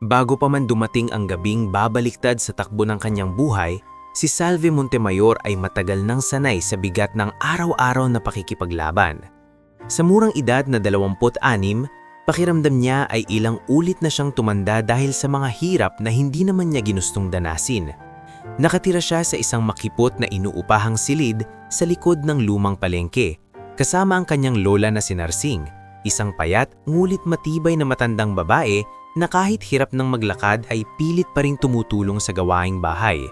Bago pa man dumating ang gabing babaliktad sa takbo ng kanyang buhay, si Salve Montemayor ay matagal nang sanay sa bigat ng araw-araw na pakikipaglaban. Sa murang edad na 26, pakiramdam niya ay ilang ulit na siyang tumanda dahil sa mga hirap na hindi naman niya ginustong danasin. Nakatira siya sa isang makipot na inuupahang silid sa likod ng lumang palengke, kasama ang kanyang lola na si Narsing, isang payat ngulit matibay na matandang babae na kahit hirap ng maglakad ay pilit pa ring tumutulong sa gawaing bahay.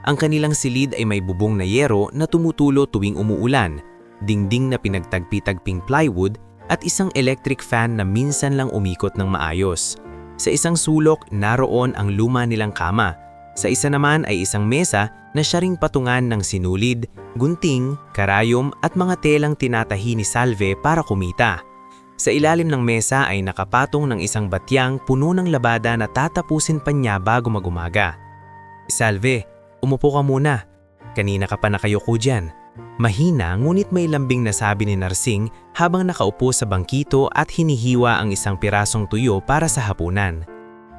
Ang kanilang silid ay may bubong na yero na tumutulo tuwing umuulan, dingding na pinagtagpi-tagping plywood at isang electric fan na minsan lang umikot ng maayos. Sa isang sulok, naroon ang luma nilang kama. Sa isa naman ay isang mesa na siya ring patungan ng sinulid, gunting, karayom at mga telang tinatahi ni Salve para kumita. Sa ilalim ng mesa ay nakapatong ng isang batyang puno ng labada na tatapusin pa niya bago magumaga. Salve, umupo ka muna. Kanina ka pa nakayuko dyan. Mahina ngunit may lambing na sabi ni Narsing habang nakaupo sa bangkito at hinihiwa ang isang pirasong tuyo para sa hapunan.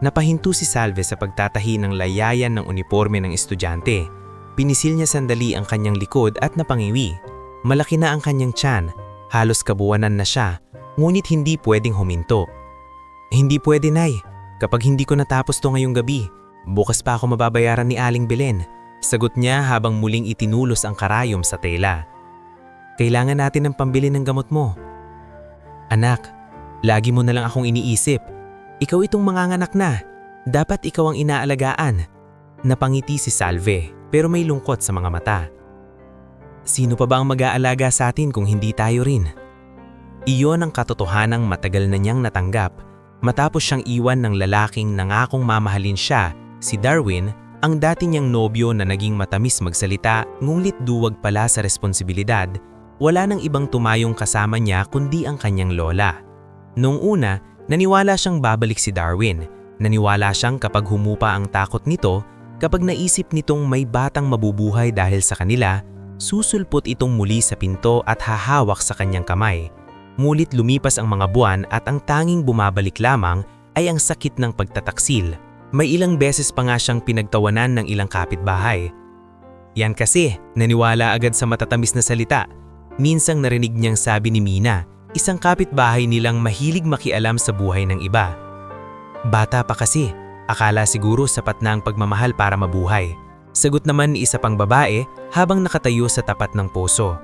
Napahinto si Salve sa pagtatahi ng layayan ng uniforme ng estudyante. Pinisil niya sandali ang kanyang likod at napangiwi. Malaki na ang kanyang tiyan, halos kabuwanan na siya. Ngunit hindi pwedeng huminto. Hindi pwede, Nay. Kapag hindi ko natapos to ngayong gabi, bukas pa ako mababayaran ni Aling Belen. Sagot niya habang muling itinulos ang karayom sa tela. Kailangan natin ng pambili ng gamot mo. Anak, lagi mo na lang akong iniisip. Ikaw itong manganganak na. Dapat ikaw ang inaalagaan. Napangiti si Salve pero may lungkot sa mga mata. Sino pa ba ang mag-aalaga sa atin kung hindi tayo rin? Iyon ang katotohanang matagal na niyang natanggap matapos siyang iwan ng lalaking nangakong mamahalin siya, si Darwin, ang dati niyang nobyo na naging matamis magsalita ngunit duwag pala sa responsibilidad. Wala nang ibang tumayong kasama niya kundi ang kanyang lola. Noong una, naniwala siyang babalik si Darwin. Naniwala siyang kapag humupa ang takot nito, kapag naisip nitong may batang mabubuhay dahil sa kanila, susulpot itong muli sa pinto at hahawak sa kanyang kamay. Ngunit lumipas ang mga buwan at ang tanging bumabalik lamang ay ang sakit ng pagtataksil. May ilang beses pa nga siyang pinagtawanan ng ilang kapitbahay. Yan kasi, naniwala agad sa matatamis na salita. Minsang narinig niyang sabi ni Mina, isang kapitbahay nilang mahilig makialam sa buhay ng iba. Bata pa kasi, akala siguro sapat na ang pagmamahal para mabuhay. Sagot naman ni isa pang babae habang nakatayo sa tapat ng poso.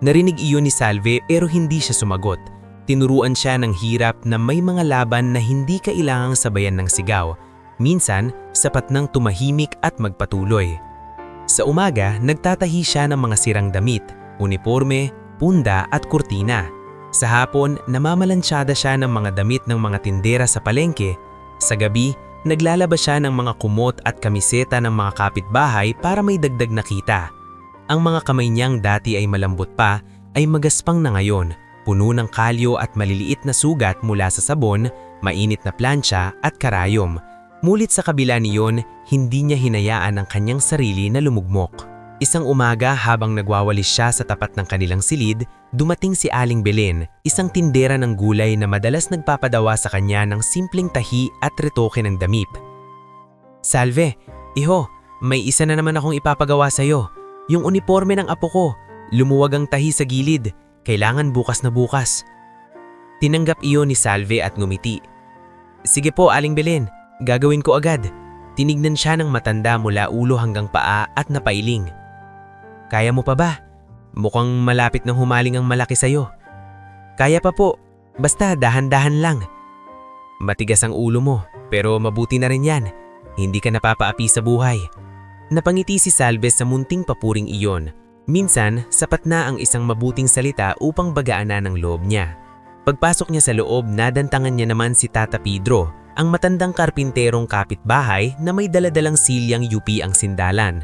Narinig iyon ni Salve pero hindi siya sumagot. Tinuruan siya ng hirap na may mga laban na hindi kailangang sabayan ng sigaw. Minsan, sapat nang tumahimik at magpatuloy. Sa umaga, nagtatahi siya ng mga sirang damit, uniforme, punda at kurtina. Sa hapon, namamalansyada siya ng mga damit ng mga tindera sa palengke. Sa gabi, naglalaba siya ng mga kumot at kamiseta ng mga kapitbahay para may dagdag na kita. Ang mga kamay niyang dati ay malambot pa ay magaspang na ngayon, puno ng kalyo at maliliit na sugat mula sa sabon, mainit na plancha at karayom. Mulit sa kabila niyon, hindi niya hinayaan ang kanyang sarili na lumugmok. Isang umaga habang nagwawalis siya sa tapat ng kanilang silid, dumating si Aling Belen, isang tindera ng gulay na madalas nagpapadawa sa kanya ng simpleng tahi at retoke ng damit. Salve, iho, may isa na naman akong ipapagawa sa'yo. Yung uniforme ng apo ko, lumuwag ang tahi sa gilid, kailangan bukas na bukas. Tinanggap iyon ni Salve at ngumiti. Sige po, Aling Belen, gagawin ko agad. Tinignan siya ng matanda mula ulo hanggang paa at napailing. Kaya mo pa ba? Mukhang malapit nang humaling ang malaki sa'yo. Kaya pa po, basta dahan-dahan lang. Matigas ang ulo mo, pero mabuti na rin yan. Hindi ka napapaapi sa buhay. Napangiti si Salve sa munting papuring iyon. Minsan, sapat na ang isang mabuting salita upang bagaanan ang loob niya. Pagpasok niya sa loob, nadantangan niya naman si Tata Pedro, ang matandang karpinterong kapitbahay na may daladalang silyang UP ang sindalan.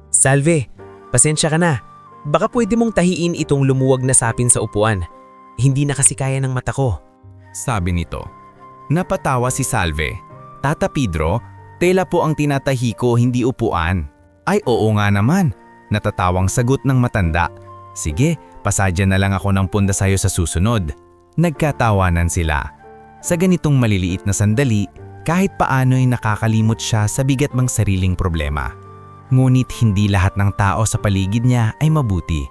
Salve, pasensya ka na. Baka pwede mong tahiin itong lumuwag na sapin sa upuan. Hindi na kasi kaya ng mata ko. Sabi nito. Napatawa si Salve. Tata Pedro, tela po ang tinatahi ko, hindi upuan. Ay oo nga naman. Natatawang sagot ng matanda. Sige, pasadya na lang ako ng punda sa'yo sa susunod. Nagkatawanan sila. Sa ganitong maliliit na sandali, kahit paano'y nakakalimot siya sa bigat mang sariling problema. Ngunit hindi lahat ng tao sa paligid niya ay mabuti.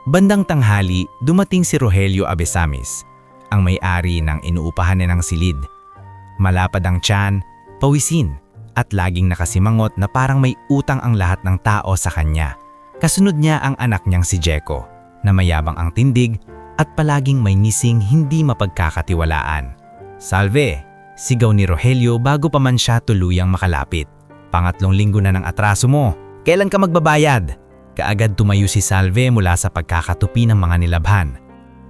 Bandang tanghali, dumating si Rogelio Abesamis, ang may-ari ng inuupahan niya ng silid. Malapad ang tiyan, pawisin, at laging nakasimangot na parang may utang ang lahat ng tao sa kanya. Kasunod niya ang anak niyang si Jeko, na mayabang ang tindig at palaging may ngising hindi mapagkakatiwalaan. "Salve!" sigaw ni Rogelio bago pa man siya tuluyang makalapit. "Pangatlong linggo na ng atraso mo. Kailan ka magbabayad?" Kaagad tumayo si Salve mula sa pagkakatupi ng mga nilabhan.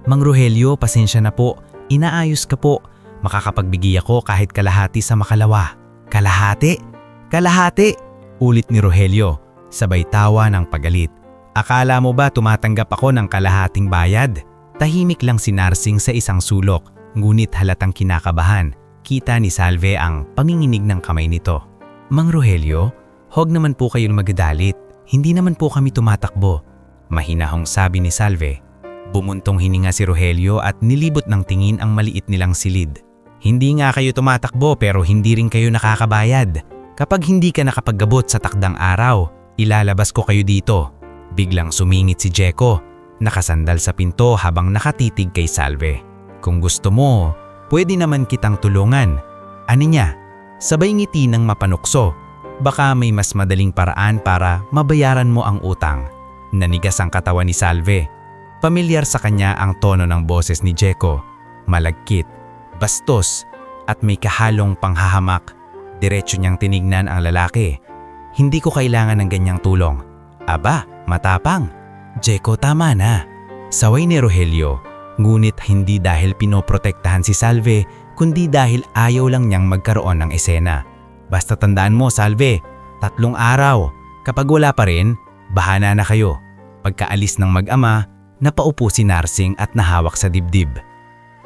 "Mang Rogelio, pasensya na po. Inaayos ka po. Makakapagbigay ako kahit kalahati sa makalawa." "Kalahati? Kalahati?" ulit ni Rogelio, sabay tawa ng pagalit. "Akala mo ba tumatanggap ako ng kalahating bayad?" Tahimik lang si Narsing sa isang sulok, ngunit halatang kinakabahan. Kita ni Salve ang panginginig ng kamay nito. "Mang Rogelio, huwag naman po kayong magagalit. Hindi naman po kami tumatakbo." Mahinahong sabi ni Salve. Bumuntong hininga si Rogelio at nilibot ng tingin ang maliit nilang silid. "Hindi nga kayo tumatakbo pero hindi rin kayo nakakabayad. Kapag hindi ka nakapaggabot sa takdang araw, ilalabas ko kayo dito." Biglang sumingit si Jeko, nakasandal sa pinto habang nakatitig kay Salve. "Kung gusto mo, pwede naman kitang tulungan." Ani niya? Sabay ngiti ng mapanukso. "Baka may mas madaling paraan para mabayaran mo ang utang." Nanigas ang katawan ni Salve. Pamilyar sa kanya ang tono ng boses ni Jeko. Malagkit, bastos, at may kahalong panghahamak. Diretso niyang tinignan ang lalaki. "Hindi ko kailangan ng ganyang tulong." "Aba, matapang." "Jeko, tama na." Saway ni Rogelio, ngunit hindi dahil pinoprotektahan si Salve, kundi dahil ayaw lang niyang magkaroon ng eksena. "Basta tandaan mo, Salve, 3 araw. Kapag wala pa rin, bahala na kayo." Pagkaalis ng mag-ama, napaupo si Narsing at nahawak sa dibdib.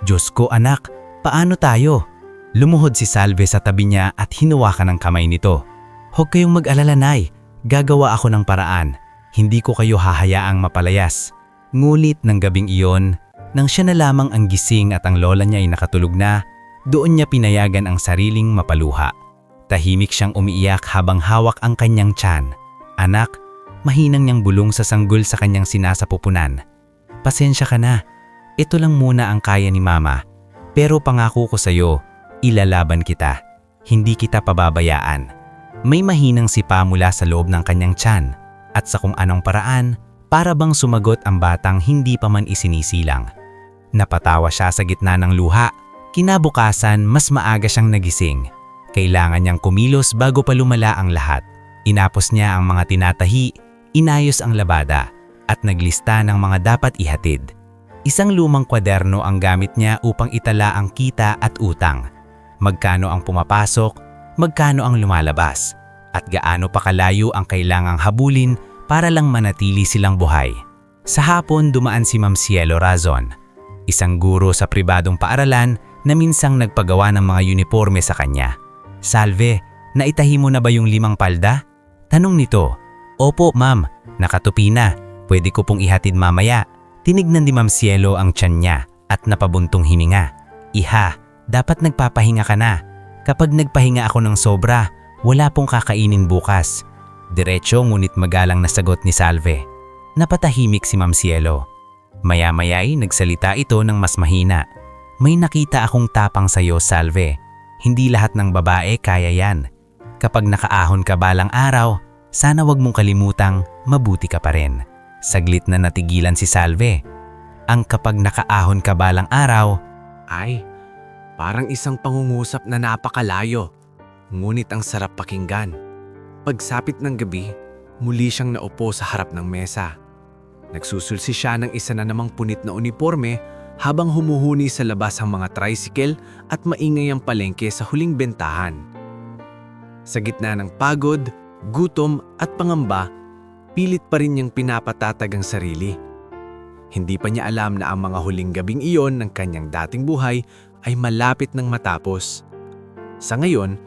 "Diyos ko anak, paano tayo?" Lumuhod si Salve sa tabi niya at hinawakan ng kamay nito. "Huwag kayong mag-alala, Nay. Gagawa ako ng paraan. Hindi ko kayo hahayaang mapalayas." Ngulit ng gabing iyon, nang siya na lamang ang gising at ang lola niya ay nakatulog na, doon niya pinayagan ang sariling mapaluha. Tahimik siyang umiiyak habang hawak ang kanyang tiyan. "Anak," mahinang niyang bulong sa sanggol sa kanyang sinasapupunan. "Pasensya ka na. Ito lang muna ang kaya ni Mama. Pero pangako ko sa'yo, ilalaban kita. Hindi kita pababayaan." May mahinang sipa mula sa loob ng kanyang tiyan at sa kung anong paraan, para bang sumagot ang batang hindi pa man isinisilang. Napatawa siya sa gitna ng luha. Kinabukasan, mas maaga siyang nagising. Kailangan niyang kumilos bago pa lumala ang lahat. Inapos niya ang mga tinatahi, inayos ang labada, at naglista ng mga dapat ihatid. Isang lumang kwaderno ang gamit niya upang itala ang kita at utang. Magkano ang pumapasok, magkano ang lumalabas, at gaano pa kalayo ang kailangang habulin para lang manatili silang buhay. Sa hapon dumaan si Ma'am Cielo Razon, isang guro sa pribadong paaralan na minsang nagpagawa ng mga uniforme sa kanya. "Salve, naitahi mo na ba yung 5 palda?" tanong nito. "Opo, ma'am, nakatupi na. Pwede ko pong ihatid mamaya." Tinignan ni Ma'am Cielo ang tiyan niya at napabuntong hininga. "Iha, dapat nagpapahinga ka na. Kapag nagpahinga ako ng sobra, wala pong kakainin bukas." Diretso ngunit magalang na sagot ni Salve. Napatahimik si Ma'am Cielo. Maya-maya'y nagsalita ito ng mas mahina. "May nakita akong tapang sa'yo, Salve. Hindi lahat ng babae kaya yan. Kapag nakaahon ka balang araw, sana wag mong kalimutang mabuti ka pa rin." Saglit na natigilan si Salve. Ang "kapag nakaahon ka balang araw" Ay, parang isang pangungusap na napakalayo. Ngunit ang sarap pakinggan. Pagsapit ng gabi, muli siyang naupo sa harap ng mesa. Nagsusulsi siya ng isa na namang punit na uniforme habang humuhuni sa labas ang mga tricycle at maingay ang palengke sa huling bentahan. Sa gitna ng pagod, gutom at pangamba, pilit pa rin niyang pinapatatag ang sarili. Hindi pa niya alam na ang mga huling gabing iyon ng kanyang dating buhay ay malapit nang matapos. Sa ngayon,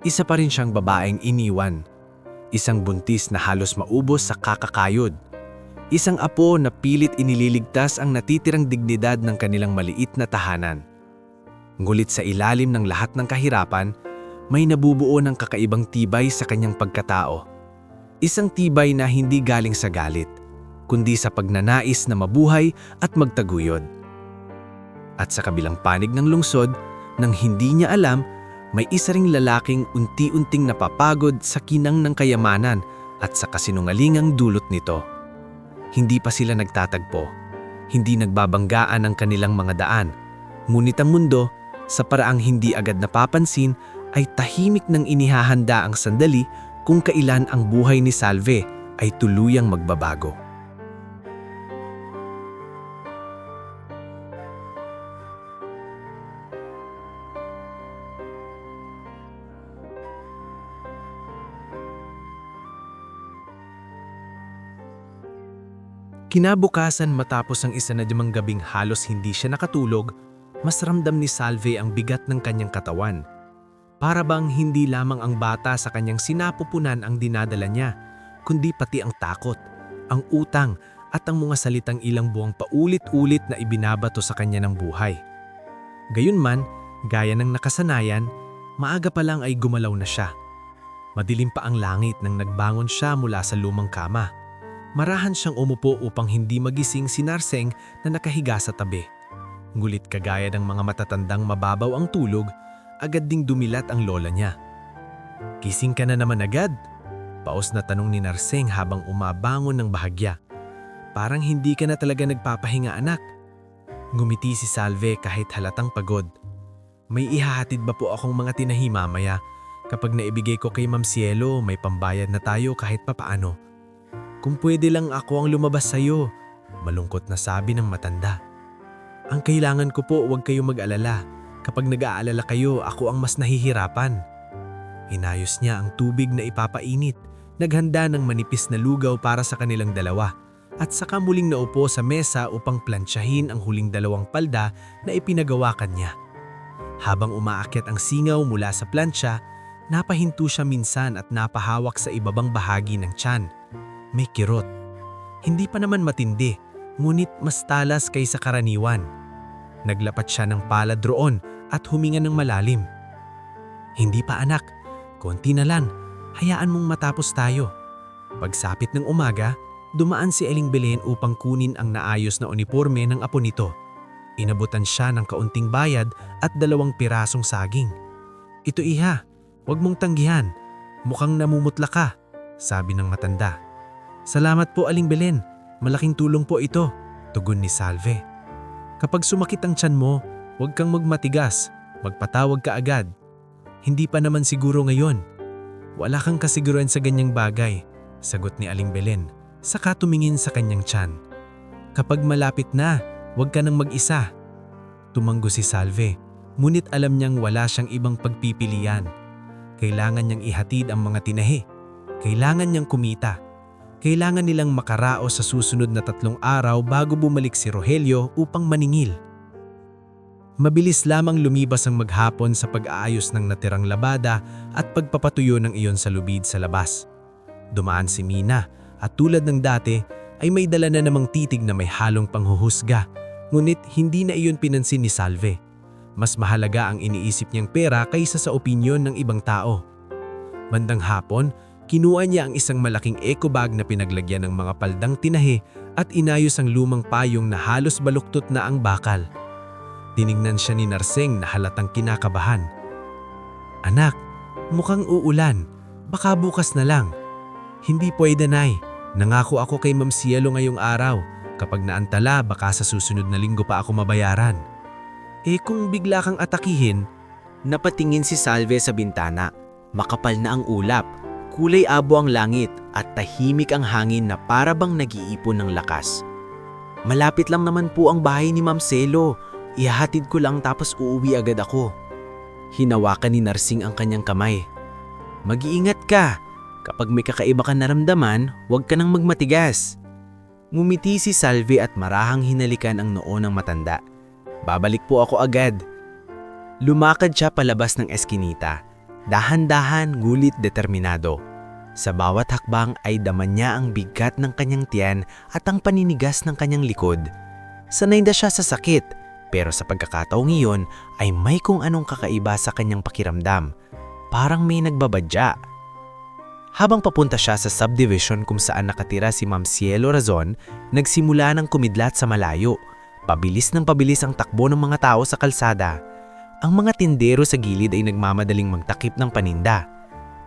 isa pa rin siyang babaeng iniwan. Isang buntis na halos maubos sa kakakayod. Isang apo na pilit inililigtas ang natitirang dignidad ng kanilang maliit na tahanan. Ngulit sa ilalim ng lahat ng kahirapan, may nabubuo ng kakaibang tibay sa kanyang pagkatao. Isang tibay na hindi galing sa galit, kundi sa pagnanais na mabuhay at magtaguyod. At sa kabilang panig ng lungsod, nang hindi niya alam, may isa ring lalaking unti-unting napapagod sa kinang ng kayamanan at sa kasinungalingang dulot nito. Hindi pa sila nagtatagpo, hindi nagbabanggaan ang kanilang mga daan, ngunit ang mundo, sa paraang hindi agad napapansin, ay tahimik nang inihahanda ang sandali kung kailan ang buhay ni Salve ay tuluyang magbabago. Kinabukasan matapos ang isa na dimang gabing halos hindi siya nakatulog, mas ramdam ni Salve ang bigat ng kanyang katawan. Para bang hindi lamang ang bata sa kanyang sinapupunan ang dinadala niya, kundi pati ang takot, ang utang at ang mga salitang ilang buwang paulit-ulit na ibinabato sa kanya ng buhay. Gayunman, gaya ng nakasanayan, maaga pa lang ay gumalaw na siya. Madilim pa ang langit nang nagbangon siya mula sa lumang kama. Marahan siyang umupo upang hindi magising si Narseng na nakahiga sa tabi. Ngulit kagaya ng mga matatandang mababaw ang tulog, agad ding dumilat ang lola niya. "Gising ka na naman agad?" Paos na tanong ni Narseng habang umabangon ng bahagya. "Parang hindi ka na talaga nagpapahinga, anak." Ngumiti si Salve kahit halatang pagod. "May ihahatid ba po akong mga tinahi mamaya? Kapag naibigay ko kay Ma'am Cielo, may pambayad na tayo kahit papaano." "Kung pwede lang ako ang lumabas sa'yo," malungkot na sabi ng matanda. "Ang kailangan ko po, huwag kayong mag-alala. Kapag nag-aalala kayo, ako ang mas nahihirapan." Inayos niya ang tubig na ipapainit, naghanda ng manipis na lugaw para sa kanilang dalawa, at saka muling naupo sa mesa upang plantsahin ang huling dalawang palda na ipinagawakan niya. Habang umaakyat ang singaw mula sa plantsya, napahinto siya minsan at napahawak sa ibabang bahagi ng tiyan. May kirot. Hindi pa naman matindi, ngunit mas talas kaysa karaniwan. Naglapat siya ng palad roon at huminga ng malalim. "Hindi pa anak, konti na lang, hayaan mong matapos tayo." Pagsapit ng umaga, dumaan si Aling Belen upang kunin ang naayos na uniforme ng apo nito. Inabutan siya ng kaunting bayad at 2 pirasong saging. "Ito iha, huwag mong tanggihan, mukhang namumutla ka," sabi ng matanda. "Salamat po Aling Belen, malaking tulong po ito," tugon ni Salve. "Kapag sumakit ang tiyan mo, huwag kang magmatigas, magpatawag ka agad." "Hindi pa naman siguro ngayon." "Wala kang kasiguruhan sa ganyang bagay," sagot ni Aling Belen, saka tumingin sa kanyang tiyan. "Kapag malapit na, huwag ka nang mag-isa." Tumanggo si Salve, ngunit alam niyang wala siyang ibang pagpipilian. Kailangan niyang ihatid ang mga tinahi, kailangan niyang kumita. Kailangan nilang makaraos sa susunod na 3 araw bago bumalik si Rogelio upang maningil. Mabilis lamang lumibas ang maghapon sa pag-aayos ng natirang labada at pagpapatuyo ng iyon sa lubid sa labas. Dumaan si Mina at tulad ng dati ay may dala na namang titig na may halong panghuhusga, ngunit hindi na iyon pinansin ni Salve. Mas mahalaga ang iniisip niyang pera kaysa sa opinyon ng ibang tao. Bandang hapon, kinuha niya ang isang malaking eco bag na pinaglagyan ng mga paldang tinahi at inayos ang lumang payong na halos baluktot na ang bakal. Tiningnan siya ni Narseng na halatang kinakabahan. "Anak, mukhang uulan. Baka bukas na lang." "Hindi pwede, Nay. Nangako ako kay Ma'am Cielo ngayong araw. Kapag naantala, baka sa susunod na linggo pa ako mabayaran." "Eh kung bigla kang atakihin?" Napatingin si Salve sa bintana. Makapal na ang ulap. Kulay abo ang langit at tahimik ang hangin na para bang nag-iipon ng lakas. "Malapit lang naman po ang bahay ni Ma'am Cielo. Ihahatid ko lang tapos uuwi agad ako." Hinawakan ni Narsing ang kanyang kamay. "Mag-iingat ka. Kapag may kakaiba ka naramdaman, huwag ka nang magmatigas." Ngumiti si Salve at marahang hinalikan ang noo ng matanda. "Babalik po ako agad." Lumakad siya palabas ng eskinita. Dahan-dahan ngulit determinado. Sa bawat hakbang ay dama niya ang bigat ng kanyang tiyan at ang paninigas ng kanyang likod. Sanay na siya sa sakit, pero sa pagkakataong iyon ay may kung anong kakaiba sa kanyang pakiramdam. Parang may nagbabadya. Habang papunta siya sa subdivision kung saan nakatira si Ma'am Cielo Razon, nagsimula ng kumidlat sa malayo. Pabilis ng pabilis ang takbo ng mga tao sa kalsada. Ang mga tindero sa gilid ay nagmamadaling magtakip ng paninda.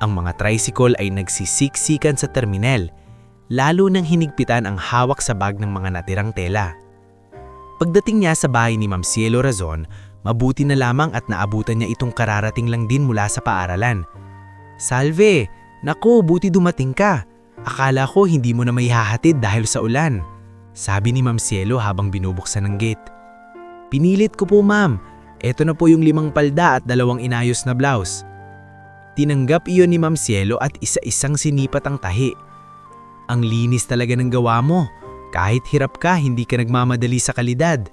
Ang mga tricycle ay nagsisiksikan sa terminal, lalo nang hinigpitan ang hawak sa bag ng mga natirang tela. Pagdating niya sa bahay ni Ma'am Cielo Razon, mabuti na lamang at naabutan niya itong kararating lang din mula sa paaralan. "Salve! Naku, buti dumating ka. Akala ko hindi mo na maihahatid dahil sa ulan," sabi ni Ma'am Cielo habang binubuksan ang gate. "Pinilit ko po, ma'am. Eto na po yung 5 palda at 2 inayos na blouse." Tinanggap iyon ni Ma'am Cielo at isa-isang sinipat ang tahi. "Ang linis talaga ng gawa mo. Kahit hirap ka, hindi ka nagmamadali sa kalidad."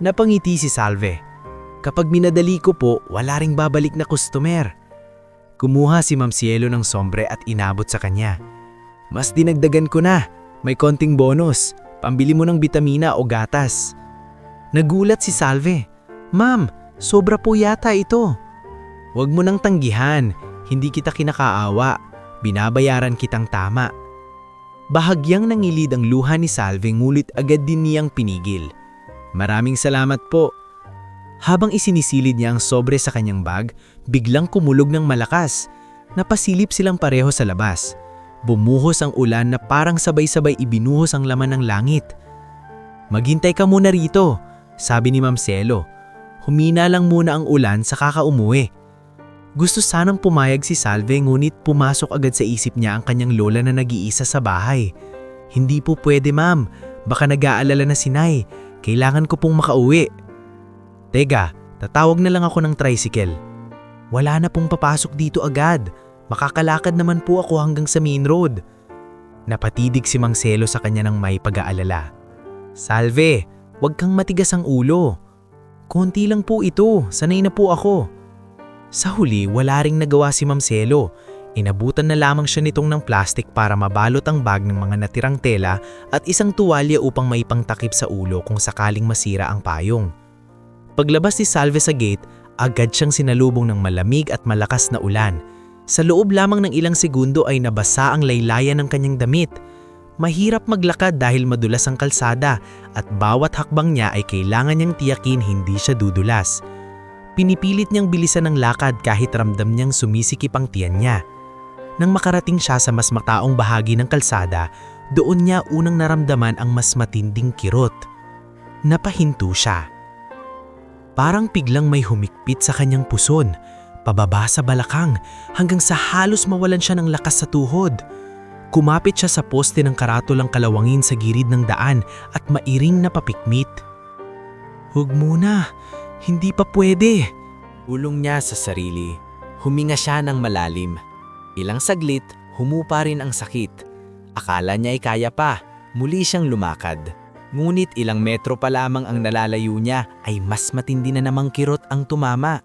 Napangiti si Salve. "Kapag minadali ko po, wala ring babalik na customer." Kumuha si Ma'am Cielo ng sombre at inabot sa kanya. "Mas dinagdagan ko na. May konting bonus. Pambili mo ng bitamina o gatas." Nagulat si Salve. "Ma'am, sobra po yata ito." "Huwag mo nang tanggihan. Hindi kita kinakaawa. Binabayaran kitang tama." Bahagyang nangilid ang luha ni Salve ngulit agad din niyang pinigil. "Maraming salamat po." Habang isinisilid niya ang sobre sa kanyang bag, biglang kumulog ng malakas. Napasilip silang pareho sa labas. Bumuhos ang ulan na parang sabay-sabay ibinuhos ang laman ng langit. "Maghintay ka muna rito," sabi ni Ma'am Cielo. "Humina lang muna ang ulan sa umuwi." Gusto sanang pumayag si Salve ngunit pumasok agad sa isip niya ang kanyang lola na nag-iisa sa bahay. "Hindi po pwede, ma'am. Baka nag-aalala na si Nay. Kailangan ko pong makauwi." "Teka, tatawag na lang ako ng tricycle." "Wala na pong papasok dito agad. Makakalakad naman po ako hanggang sa main road." Napatidig si Mang Cielo sa kanya ng may pag-aalala. "Salve, huwag kang matigas ang ulo. Konti lang po ito, sanay na po ako." Sa huli, wala ring nagawa si Ma'am Cielo. Inabutan na lamang siya nitong ng plastic para mabalot ang bag ng mga natirang tela at isang tuwalya upang maipangtakip sa ulo kung sakaling masira ang payong. Paglabas ni Salve sa gate, agad siyang sinalubong ng malamig at malakas na ulan. Sa loob lamang ng ilang segundo ay nabasa ang laylayan ng kanyang damit. Mahirap maglakad dahil madulas ang kalsada at bawat hakbang niya ay kailangan niyang tiyakin hindi siya dudulas. Pinipilit niyang bilisan ang lakad kahit ramdam niyang sumisikip ang tiyan niya. Nang makarating siya sa mas mataong bahagi ng kalsada, doon niya unang naramdaman ang mas matinding kirot. Napahinto siya. Parang biglang may humikpit sa kanyang puson, pababa sa balakang hanggang sa halos mawalan siya ng lakas sa tuhod. Kumapit siya sa poste ng karatolang kalawangin sa gilid ng daan at mairing na papikmit. "Huwag muna. Hindi pa pwede." Ulong niya sa sarili. Huminga siya ng malalim. Ilang saglit, humupa rin ang sakit. Akala niya ay kaya pa. Muli siyang lumakad. Ngunit ilang metro pa lamang ang nalalayo niya ay mas matindi na namang kirot ang tumama.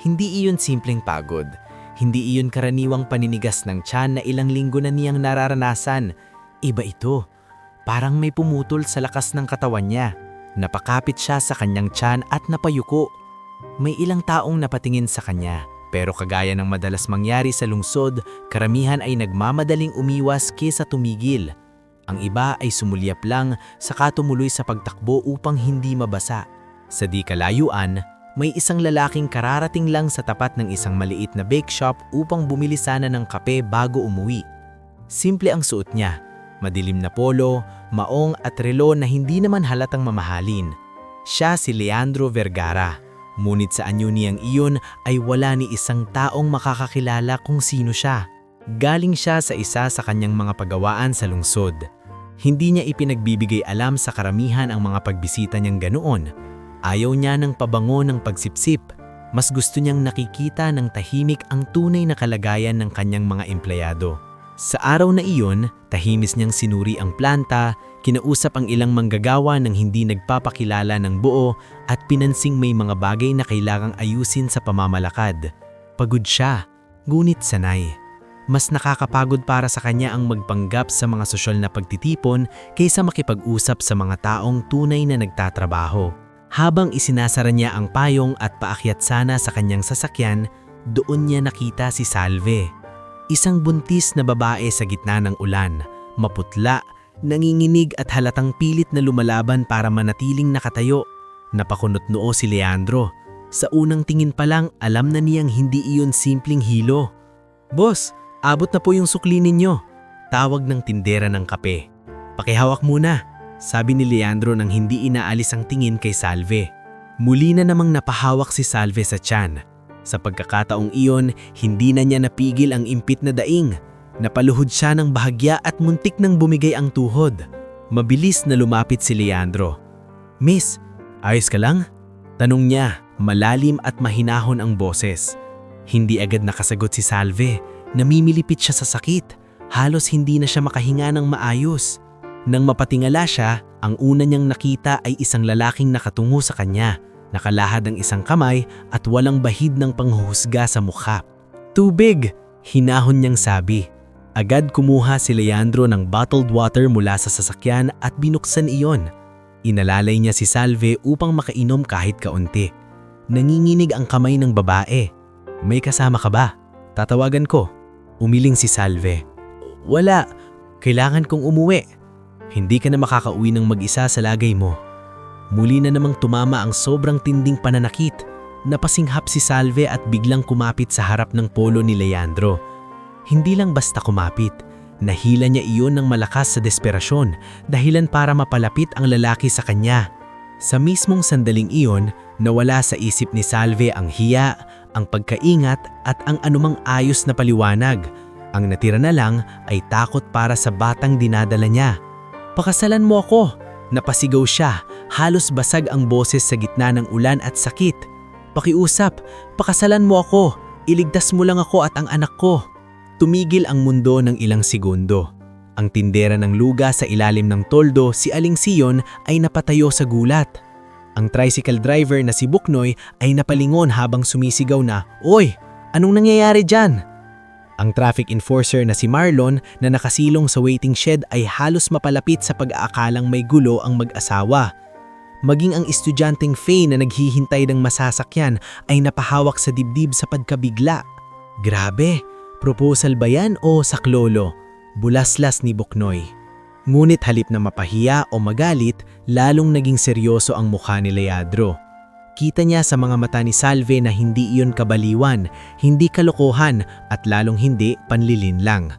Hindi iyon simpleng pagod. Hindi iyon karaniwang paninigas ng tiyan na ilang linggo na niyang nararanasan. Iba ito. Parang may pumutol sa lakas ng katawan niya. Napakapit siya sa kanyang tiyan at napayuko. May ilang taong napatingin sa kanya, pero kagaya ng madalas mangyari sa lungsod, karamihan ay nagmamadaling umiwas kaysa tumigil. Ang iba ay sumulyap lang saka tumuloy sa pagtakbo upang hindi mabasa. Sa di kalayuan, may isang lalaking kararating lang sa tapat ng isang maliit na bake shop upang bumili sana ng kape bago umuwi. Simple ang suot niya. Madilim na polo, maong at relo na hindi naman halatang mamahalin. Siya si Leandro Vergara. Ngunit sa anyo niyang iyon ay wala ni isang taong makakakilala kung sino siya. Galing siya sa isa sa kanyang mga pagawaan sa lungsod. Hindi niya ipinagbibigay alam sa karamihan ang mga pagbisita niyang ganoon. Ayaw niya ng pabango ng pagsipsip. Mas gusto niyang nakikita ng tahimik ang tunay na kalagayan ng kanyang mga empleyado. Sa araw na iyon, tahimis niyang sinuri ang planta, kinausap ang ilang manggagawa ng hindi nagpapakilala ng buo at pinansing may mga bagay na kailangang ayusin sa pamamalakad. Pagod siya, ngunit sanay. Mas nakakapagod para sa kanya ang magpanggap sa mga sosyal na pagtitipon kaysa makipag-usap sa mga taong tunay na nagtatrabaho. Habang isinasara niya ang payong at paakyat sana sa kanyang sasakyan, doon niya nakita si Salve. Isang buntis na babae sa gitna ng ulan, maputla, nanginginig at halatang pilit na lumalaban para manatiling nakatayo. Napakunot noo si Leandro. Sa unang tingin pa lang, alam na niyang hindi iyon simpleng hilo. "Boss, abot na po yung sukli ninyo." Tawag ng tindera ng kape. "Pakihawak muna," sabi ni Leandro nang hindi inaalis ang tingin kay Salve. Muli na namang napahawak si Salve sa tiyan. Sa pagkakataong iyon, hindi na niya napigil ang impit na daing. Napaluhod siya ng bahagya at muntik nang bumigay ang tuhod. Mabilis na lumapit si Leandro. "Miss, ayos ka lang?" Tanong niya, malalim at mahinahon ang boses. Hindi agad nakasagot si Salve. Namimilipit siya sa sakit. Halos hindi na siya makahinga ng maayos. Nang mapatingala siya, ang una niyang nakita ay isang lalaking nakatungo sa kanya. Nakalahad ang isang kamay at walang bahid ng panghuhusga sa mukha. "Tubig!" hinahon niyang sabi. Agad kumuha si Leandro ng bottled water mula sa sasakyan at binuksan iyon. Inalalay niya si Salve upang makainom kahit kaunti. Nanginginig ang kamay ng babae. "May kasama ka ba? Tatawagan ko." Umiling si Salve. "Wala. Kailangan kong umuwi." "Hindi ka na makakauwi ng mag-isa sa lagay mo." Muli na namang tumama ang sobrang tinding pananakit. Napasinghap si Salve at biglang kumapit sa harap ng polo ni Leandro. Hindi lang basta kumapit. Nahila niya iyon ng malakas sa desperasyon, dahilan para mapalapit ang lalaki sa kanya. Sa mismong sandaling iyon, nawala sa isip ni Salve ang hiya, ang pagkaingat at ang anumang ayos na paliwanag. Ang natira na lang ay takot para sa batang dinadala niya. "Pakasalan mo ako!" Napasigaw siya, halos basag ang boses sa gitna ng ulan at sakit. "Pakiusap, pakasalan mo ako, iligtas mo lang ako at ang anak ko." Tumigil ang mundo ng ilang segundo. Ang tindera ng luga sa ilalim ng toldo, si Aling Sion, ay napatayo sa gulat. Ang tricycle driver na si Buknoy ay napalingon habang sumisigaw na, "Oy, anong nangyayari dyan?" Ang traffic enforcer na si Marlon na nakasilong sa waiting shed ay halos mapalapit sa pag-aakalang may gulo ang mag-asawa. Maging ang estudyanteng Faye na naghihintay ng masasakyan ay napahawak sa dibdib sa pagkabigla. Grabe, proposal ba yan o saklolo? Bulaslas ni Buknoy. Ngunit halip na mapahiya o magalit, lalong naging seryoso ang mukha ni Leandro. Kita niya sa mga mata ni Salve na hindi iyon kabaliwan, hindi kalokohan at lalong hindi panlilin lang.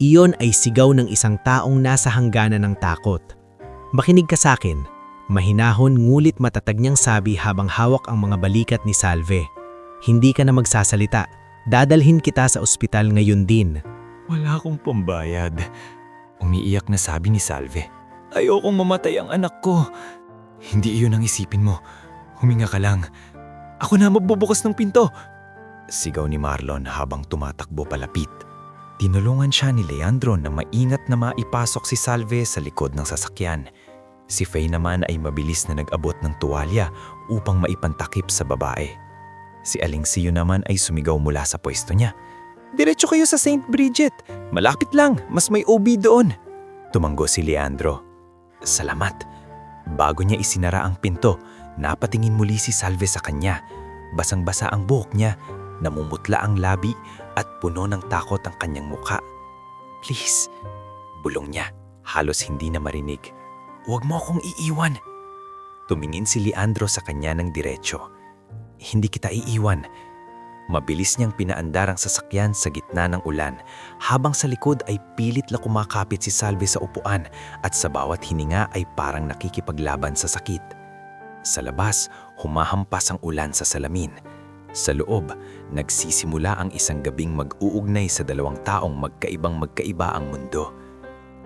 Iyon ay sigaw ng isang taong nasa hangganan ng takot. "Makinig ka sa akin." Mahinahon ngulit matatag niyang sabi habang hawak ang mga balikat ni Salve. "Hindi ka na magsasalita. Dadalhin kita sa ospital ngayon din." "Wala akong pambayad," umiiyak na sabi ni Salve. "Ayokong mamatay ang anak ko." "Hindi iyon ang isipin mo. Huminga ka lang. Ako na magbubukas ng pinto." Sigaw ni Marlon habang tumatakbo palapit. Tinulungan siya ni Leandro na maingat na maipasok si Salve sa likod ng sasakyan. Si Faye naman ay mabilis na nag-abot ng tuwalya upang maipantakip sa babae. Si Aling Sion naman ay sumigaw mula sa pwesto niya. "Diretso kayo sa St. Bridget. Malapit lang, mas may OB doon." Tumanggo si Leandro. "Salamat." Bago niya isinara ang pinto, napatingin muli si Salve sa kanya. Basang-basa ang buhok niya, namumutla ang labi at puno ng takot ang kanyang mukha. "Please," bulong niya, halos hindi na marinig. "Huwag mo akong iiwan." Tumingin si Leandro sa kanya ng diretsyo. "Hindi kita iiwan." Mabilis niyang pinaandar ang sasakyan sa gitna ng ulan, habang sa likod ay pilit na kumakapit si Salve sa upuan at sa bawat hininga ay parang nakikipaglaban sa sakit. Sa labas, humahampas ang ulan sa salamin. Sa loob, nagsisimula ang isang gabing mag-uugnay sa dalawang taong magkaibang-magkaiba ang mundo.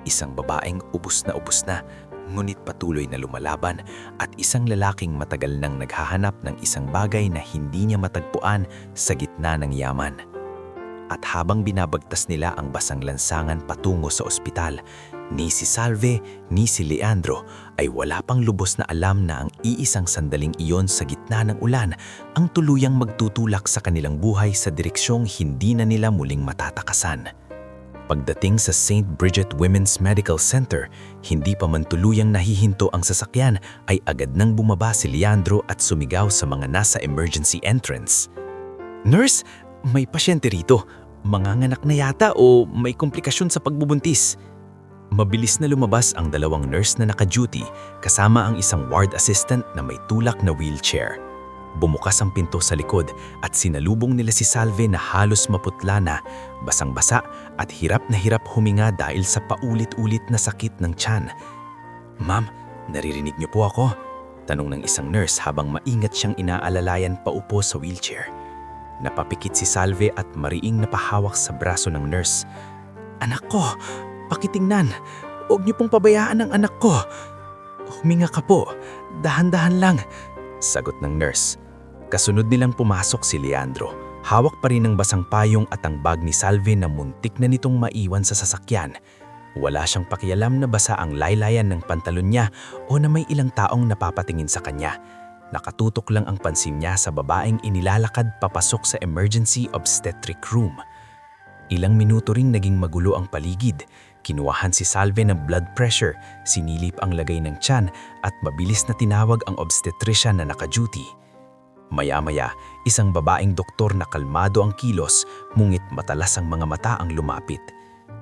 Isang babaeng ubos na, ngunit patuloy na lumalaban, at isang lalaking matagal nang naghahanap ng isang bagay na hindi niya matagpuan sa gitna ng yaman. At habang binabagtas nila ang basang lansangan patungo sa ospital, Ni si Salve, ni si Leandro ay wala pang lubos na alam na ang iisang sandaling iyon sa gitna ng ulan ang tuluyang magtutulak sa kanilang buhay sa direksyong hindi na nila muling matatakasan. Pagdating sa St. Bridget Women's Medical Center, hindi pa man tuluyang nahihinto ang sasakyan ay agad nang bumaba si Leandro at sumigaw sa mga nasa emergency entrance. "Nurse, may pasyente rito. Manganganak na yata o may komplikasyon sa pagbubuntis." Mabilis na lumabas ang dalawang nurse na naka-duty kasama ang isang ward assistant na may tulak na wheelchair. Bumukas ang pinto sa likod at sinalubong nila si Salve na halos maputla na, basang-basa at hirap na hirap huminga dahil sa paulit-ulit na sakit ng tiyan. "Ma'am, naririnig niyo po ako?" tanong ng isang nurse habang maingat siyang inaalalayan paupo sa wheelchair. Napapikit si Salve at mariing napahawak sa braso ng nurse. "Anak ko, pakitingnan. Huwag niyo pong pabayaan ang anak ko." "Huminga ka po. Dahan-dahan lang," sagot ng nurse. Kasunod nilang pumasok si Leandro. Hawak pa rin ang basang payong at ang bag ni Salve na muntik na nitong maiwan sa sasakyan. Wala siyang pakialam na basa ang laylayan ng pantalon niya o na may ilang taong napapatingin sa kanya. Nakatutok lang ang pansin niya sa babaeng inilalakad papasok sa emergency obstetric room. Ilang minuto ring naging magulo ang paligid. Kinuwahan si Salve ng blood pressure, sinilip ang lagay ng tiyan at mabilis na tinawag ang obstetrician na naka-duty. Maya-maya, isang babaeng doktor na kalmado ang kilos, ngunit matalas ang mga mata ang lumapit.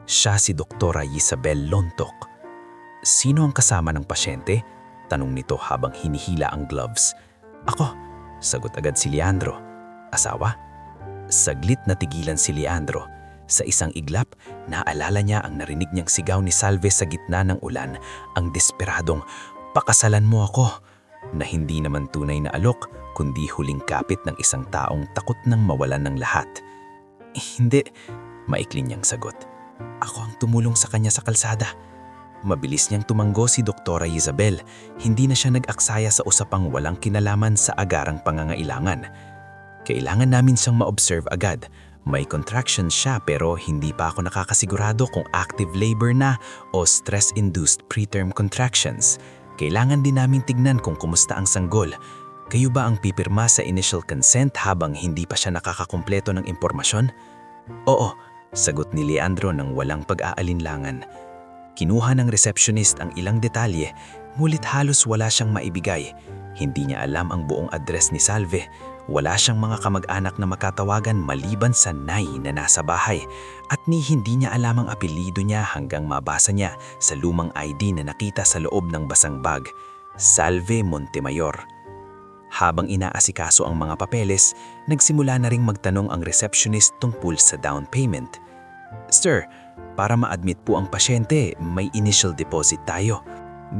Siya si Doktora Isabel Lontok. "Sino ang kasama ng pasyente?" tanong nito habang hinihila ang gloves. "Ako," sagot agad si Leandro. "Asawa?" Saglit na tigilan si Leandro. Sa isang iglap, naalala niya ang narinig niyang sigaw ni Salve sa gitna ng ulan, ang desperadong, "Pakasalan mo ako," na hindi naman tunay na alok, kundi huling kapit ng isang taong takot nang mawalan ng lahat. "Hindi," maikli niyang sagot. "Ako ang tumulong sa kanya sa kalsada." Mabilis niyang tumanggo si Doktora Isabel. Hindi na siya nag-aksaya sa usapang walang kinalaman sa agarang pangangailangan. "Kailangan namin siyang ma-observe agad. May contraction siya pero hindi pa ako nakakasigurado kung active labor na o stress-induced preterm contractions. Kailangan din namin tignan kung kumusta ang sanggol. Kayo ba ang pipirma sa initial consent habang hindi pa siya nakakakumpleto ng impormasyon?" "Oo," sagot ni Leandro ng walang pag-aalinlangan. Kinuha ng receptionist ang ilang detalye, ngunit halos wala siyang maibigay. Hindi niya alam ang buong address ni Salve. Wala siyang mga kamag-anak na makatawagan maliban sa Nay na nasa bahay. At hindi niya alam ang apelyido niya hanggang mabasa niya sa lumang ID na nakita sa loob ng basang bag. Salve Montemayor. Habang inaasikaso ang mga papeles, nagsimula na ring magtanong ang receptionist tungkol sa down payment. "Sir, para ma-admit po ang pasyente, may initial deposit tayo."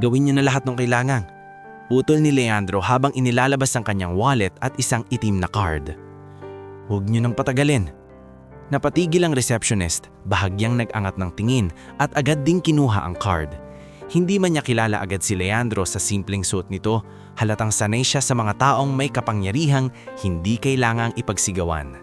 "Gawin niyo na lahat ng kailangan," putol ni Leandro habang inilalabas ang kanyang wallet at isang itim na card. "Huwag niyo nang patagalin." Napatigil ang receptionist, bahagyang nag-angat ng tingin at agad ding kinuha ang card. Hindi man niya kilala agad si Leandro sa simpleng suot nito, halatang sanay siya sa mga taong may kapangyarihang hindi kailangang ipagsigawan.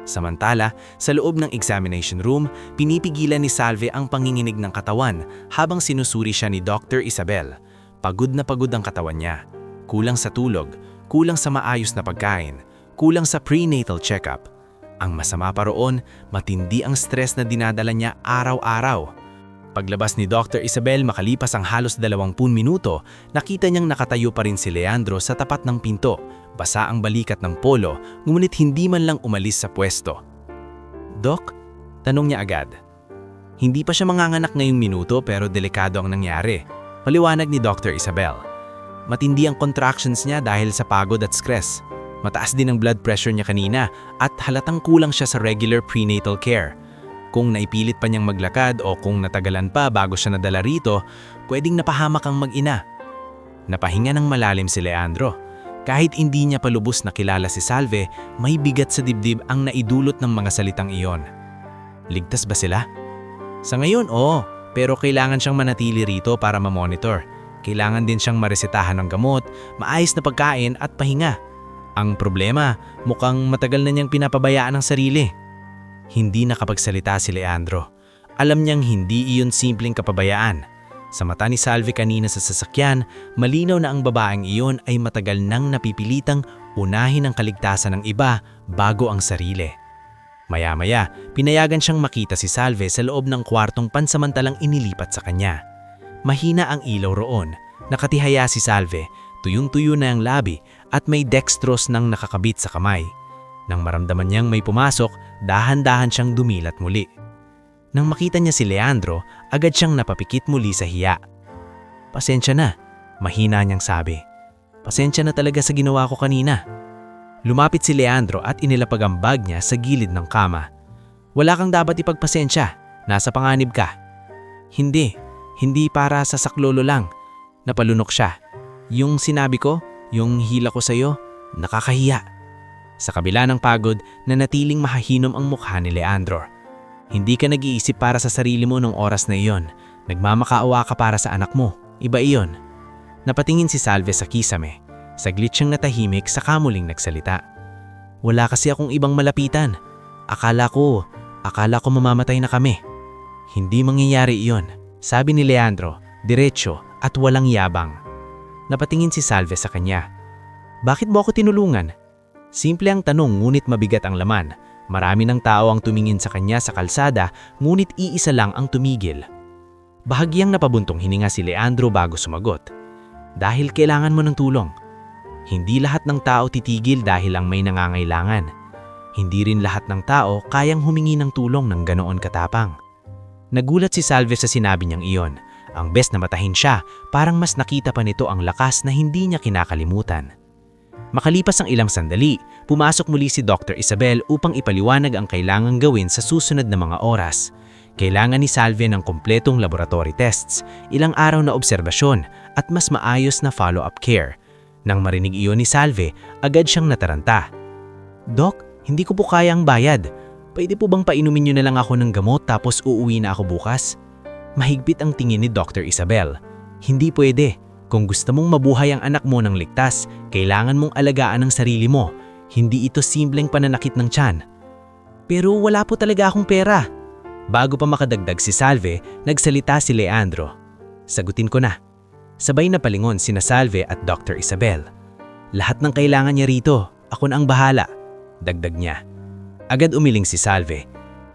Samantala, sa loob ng examination room, pinipigilan ni Salve ang panginginig ng katawan habang sinusuri siya ni Dr. Isabel. Pagod na pagod ang katawan niya. Kulang sa tulog, kulang sa maayos na pagkain, kulang sa prenatal checkup. Ang masama pa roon, matindi ang stress na dinadala niya araw-araw. Paglabas ni Dr. Isabel makalipas ang halos 20 minuto, nakita niyang nakatayo pa rin si Leandro sa tapat ng pinto, basa ang balikat ng polo, ngunit hindi man lang umalis sa pwesto. "Doc?" tanong niya agad. Hindi pa siya manganganak ngayong minuto pero delikado ang nangyari, paliwanag ni Dr. Isabel. Matindi ang contractions niya dahil sa pagod at stress. Mataas din ang blood pressure niya kanina at halatang kulang siya sa regular prenatal care. Kung naipilit pa niyang maglakad o kung natagalan pa bago siya nadala rito, pwedeng napahamak ang mag-ina. Napahinga ng malalim si Leandro. Kahit hindi niya palubos na kilala si Salve, may bigat sa dibdib ang naidulot ng mga salitang iyon. Ligtas ba sila? Sa ngayon, oo, pero kailangan siyang manatili rito para ma-monitor. Kailangan din siyang maresetahan ng gamot, maayos na pagkain at pahinga. Ang problema, mukhang matagal na niyang pinapabayaan ang sarili. Hindi nakapagsalita si Leandro. Alam niyang hindi iyon simpleng kapabayaan. Sa mata ni Salve kanina sa sasakyan, malinaw na ang babaeng iyon ay matagal nang napipilitang unahin ang kaligtasan ng iba bago ang sarili. Maya-maya, pinayagan siyang makita si Salve sa loob ng kwartong pansamantalang inilipat sa kanya. Mahina ang ilaw roon, nakatihaya si Salve, tuyong-tuyo na ang labi at may dextrose nang nakakabit sa kamay. Nang maramdaman niyang may pumasok, dahan-dahan siyang dumilat muli. Nang makita niya si Leandro, agad siyang napapikit muli sa hiya. "Pasensya na," mahina niyang sabi. "Pasensya na talaga sa ginawa ko kanina." Lumapit si Leandro at inilapag ang bag niya sa gilid ng kama. "Wala kang dapat ipagpasensya, nasa panganib ka." Hindi para sa saklolo lang." Napalunok siya. "Yung sinabi ko, yung hila ko sa'yo, nakakahiya." Sa kabila ng pagod, nanatiling mahahinom ang mukha ni Leandro. "Hindi ka nag-iisip para sa sarili mo nung oras na iyon. Nagmamakaawa ka para sa anak mo. Iba iyon." Napatingin si Salve sa kisame. Saglit siyang natahimik saka muling nagsalita. "Wala kasi akong ibang malapitan. Akala ko mamamatay na kami." "Hindi mangyayari iyon," sabi ni Leandro, diretso at walang yabang. Napatingin si Salve sa kanya. "Bakit mo ako tinulungan?" Simple ang tanong ngunit mabigat ang laman. Marami ng tao ang tumingin sa kanya sa kalsada ngunit iisa lang ang tumigil. Bahagyang napabuntong hininga si Leandro bago sumagot. "Dahil kailangan mo ng tulong. Hindi lahat ng tao titigil dahil lang may nangangailangan. Hindi rin lahat ng tao kayang humingi ng tulong ng ganoon katapang." Nagulat si Salve sa sinabi niyang iyon. Ang best na matahin siya, parang mas nakita pa nito ang lakas na hindi niya kinakalimutan. Makalipas ang ilang sandali, pumasok muli si Dr. Isabel upang ipaliwanag ang kailangang gawin sa susunod na mga oras. Kailangan ni Salve ng kumpletong laboratory tests, ilang araw na obserbasyon at mas maayos na follow-up care. Nang marinig iyon ni Salve, agad siyang nataranta. "Doc, hindi ko po kaya ang bayad. Pwede po bang painumin niyo na lang ako ng gamot tapos uuwi na ako bukas?" Mahigpit ang tingin ni Dr. Isabel. "Hindi pwede. Kung gusto mong mabuhay ang anak mo ng ligtas, kailangan mong alagaan ang sarili mo. Hindi ito simpleng pananakit ng tiyan." "Pero wala po talaga akong pera." Bago pa makadagdag si Salve, nagsalita si Leandro. "Sagutin ko na." Sabay na palingon sina Salve at Dr. Isabel. "Lahat ng kailangan niya rito, ako na ang bahala," dagdag niya. Agad umiling si Salve.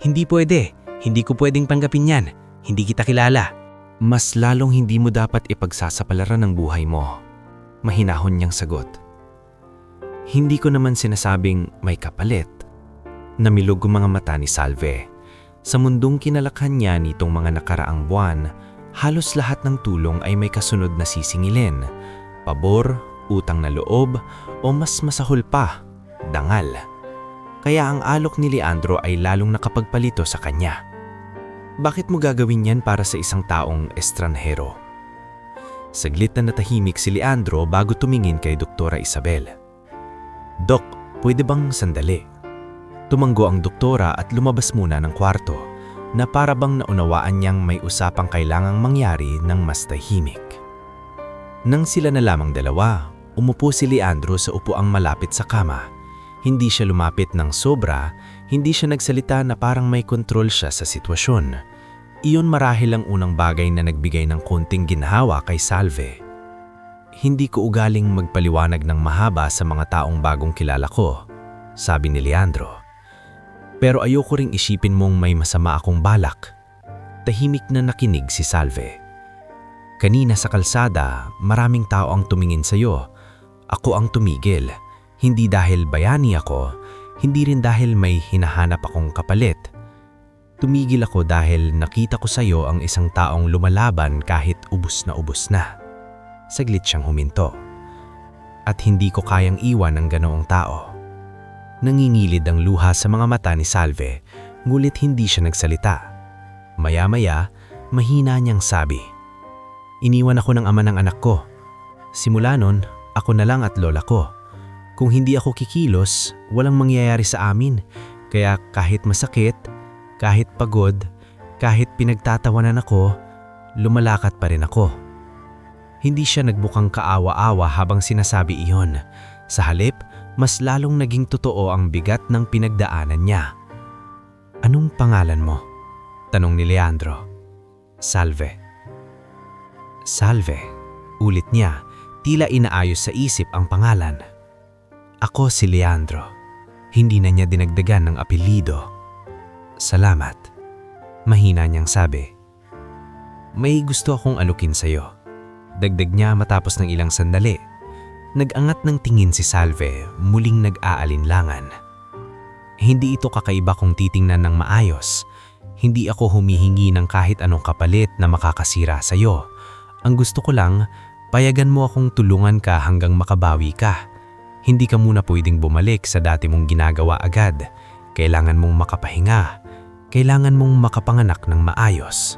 "Hindi pwede. Hindi ko pwedeng panggapin yan. Hindi kita kilala." Mas lalong hindi mo dapat ipagsasapalaran ng buhay mo. Mahinahon niyang sagot. Hindi ko naman sinasabing may kapalit. Namilog ang mga mata ni Salve. Sa mundong kinalakhan niya nitong mga nakaraang buwan, halos lahat ng tulong ay may kasunod na sisingilin. Pabor, utang na loob, o mas masahol pa, dangal. Kaya ang alok ni Leandro ay lalong nakapagpalito sa kanya. Bakit mo gagawin yan para sa isang taong estranhero? Saglit na natahimik si Leandro bago tumingin kay Doktora Isabel. "Dok, pwede bang sandali?" Tumanggo ang doktora at lumabas muna ng kwarto na para bang naunawaan niyang may usapang kailangang mangyari ng mas tahimik. Nang sila na lamang dalawa, umupo si Leandro sa upuang malapit sa kama. Hindi siya lumapit ng sobra, hindi siya nagsalita na parang may kontrol siya sa sitwasyon. Iyon marahil ang unang bagay na nagbigay ng konting ginhawa kay Salve. "Hindi ko ugaling magpaliwanag ng mahaba sa mga taong bagong kilala ko," sabi ni Leandro. "Pero ayoko ring isipin mong may masama akong balak." Tahimik na nakinig si Salve. "Kanina sa kalsada, maraming tao ang tumingin sa'yo. Ako ang tumigil. Hindi dahil bayani ako, hindi rin dahil may hinahanap akong kapalit. Tumigil ako dahil nakita ko sa'yo ang isang taong lumalaban kahit ubos na. Saglit siyang huminto. "At hindi ko kayang iwan ang ganoong tao." Nangingilid ang luha sa mga mata ni Salve, ngulit hindi siya nagsalita. Maya-maya, mahina niyang sabi, "Iniwan ako ng ama ng anak ko. Simula nun, ako na lang at lola ko. Kung hindi ako kikilos, walang mangyayari sa amin. Kaya kahit masakit, kahit pagod, kahit pinagtatawanan ako, lumalakad pa rin ako." Hindi siya nagbukang kaawa-awa habang sinasabi iyon. Sa halip, mas lalong naging totoo ang bigat ng pinagdaanan niya. "Anong pangalan mo?" Tanong ni Leandro. Salve. Salve, ulit niya, tila inaayos sa isip ang pangalan. Ako si Leandro. Hindi na niya dinagdagan ng apelido. Salamat. Mahina niyang sabi. May gusto akong alukin sa'yo. Dagdag niya matapos ng ilang sandali. Nag-angat ng tingin si Salve, muling nag-aalinlangan. Hindi ito kakaiba kung titingnan ng maayos. Hindi ako humihingi ng kahit anong kapalit na makakasira sa'yo. Ang gusto ko lang, payagan mo akong tulungan ka hanggang makabawi ka. Hindi ka muna pwedeng bumalik sa dati mong ginagawa agad. Kailangan mong makapahinga. Kailangan mong makapanganak ng maayos.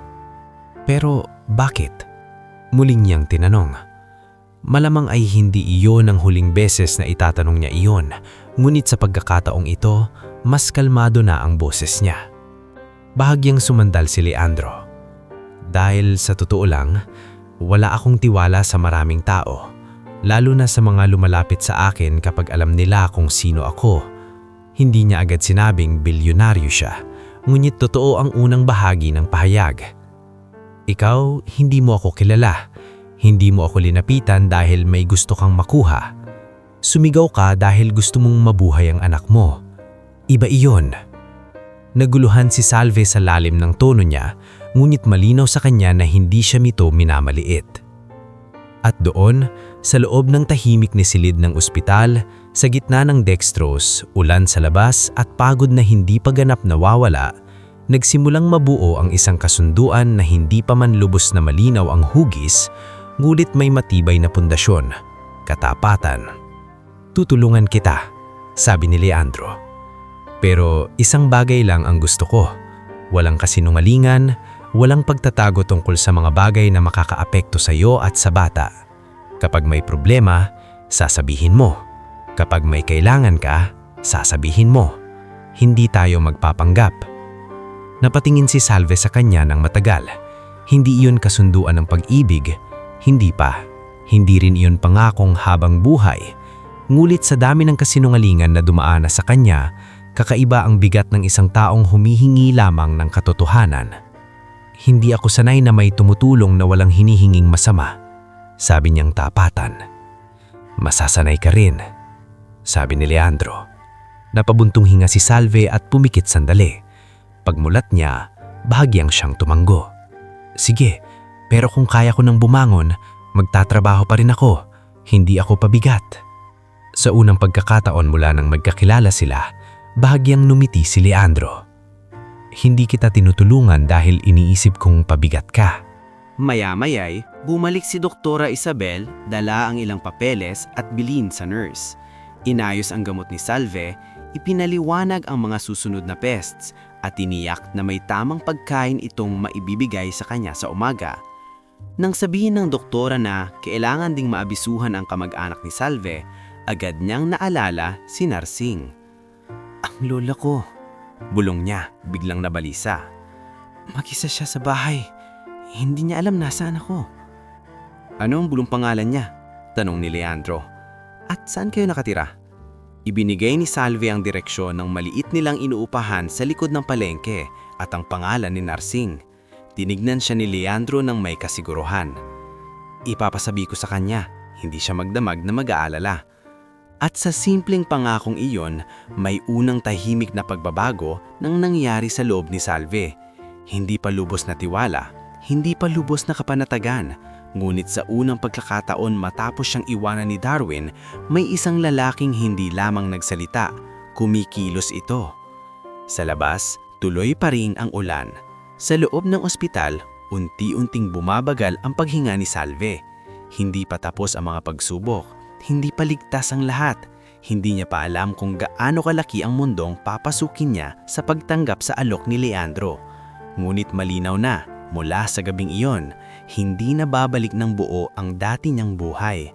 Pero bakit? Muling niyang tinanong. Malamang ay hindi iyon ang huling beses na itatanong niya iyon, ngunit sa pagkakataong ito, mas kalmado na ang boses niya. Bahagyang sumandal si Leandro. Dahil sa totoo lang, wala akong tiwala sa maraming tao, lalo na sa mga lumalapit sa akin kapag alam nila kung sino ako. Hindi niya agad sinabing bilyonaryo siya, ngunit totoo ang unang bahagi ng pahayag. Ikaw, hindi mo ako kilala. Hindi mo ako linapitan dahil may gusto kang makuha. Sumigaw ka dahil gusto mong mabuhay ang anak mo. Iba iyon. Naguluhan si Salve sa lalim ng tono niya, ngunit malinaw sa kanya na hindi siya mito minamaliit. At doon, sa loob ng tahimik ni silid ng ospital, sa gitna ng dextrose, ulan sa labas at pagod na hindi pa ganap nawawala, nagsimulang mabuo ang isang kasunduan na hindi pa man lubos na malinaw ang hugis, ngunit may matibay na pundasyon, katapatan. Tutulungan kita, sabi ni Leandro. Pero isang bagay lang ang gusto ko. Walang kasinungalingan, walang pagtatago tungkol sa mga bagay na makakaapekto sa iyo at sa bata. Kapag may problema, sasabihin mo. Kapag may kailangan ka, sasabihin mo. Hindi tayo magpapanggap. Napatingin si Salve sa kanya ng matagal. Hindi iyon kasunduan ng pag-ibig. Hindi pa. Hindi rin iyon pangakong habang buhay. Ngulit sa dami ng kasinungalingan na dumaan na sa kanya, kakaiba ang bigat ng isang taong humihingi lamang ng katotohanan. Hindi ako sanay na may tumutulong na walang hinihinging masama, sabi niyang tapatan. Masasanay ka rin, sabi ni Leandro. Napabuntong hinga si Salve at pumikit sandali. Pagmulat niya, bahagyang siyang tumanggo. Sige, pero kung kaya ko nang bumangon, magtatrabaho pa rin ako, hindi ako pabigat. Sa unang pagkakataon mula nang magkakilala sila, bahagyang numiti si Leandro. Hindi kita tinutulungan dahil iniisip kong pabigat ka. Maya-maya'y bumalik si Doktora Isabel, dala ang ilang papeles at bilin sa nurse. Inayos ang gamot ni Salve, ipinaliwanag ang mga susunod na pests at tiniyak na may tamang pagkain itong maibibigay sa kanya sa umaga. Nang sabihin ng doktora na kailangan ding maabisuhan ang kamag-anak ni Salve, agad niyang naalala si Narsing. Ang lola ko, bulong niya, biglang nabalisa. Mag-isa siya sa bahay. Hindi niya alam nasaan ako. Ano ang bulong pangalan niya? Tanong ni Leandro. At saan kayo nakatira? Ibinigay ni Salve ang direksyon ng maliit nilang inuupahan sa likod ng palengke at ang pangalan ni Narsing. Tinignan siya ni Leandro ng may kasiguruhan. Ipapasabi ko sa kanya, hindi siya magdamag na mag-aalala. At sa simpleng pangakong iyon, may unang tahimik na pagbabago nang nangyari sa loob ni Salve. Hindi pa lubos na tiwala, hindi pa lubos na kapanatagan. Ngunit sa unang pagkakataon matapos siyang iwanan ni Darwin, may isang lalaking hindi lamang nagsalita, kumikilos ito. Sa labas, tuloy pa rin ang ulan. Sa loob ng ospital, unti-unting bumabagal ang paghinga ni Salve. Hindi pa tapos ang mga pagsubok, hindi pa ligtas ang lahat. Hindi niya pa alam kung gaano kalaki ang mundong papasukin niya sa pagtanggap sa alok ni Leandro. Ngunit malinaw na, mula sa gabing iyon, hindi na babalik ng buo ang dati niyang buhay.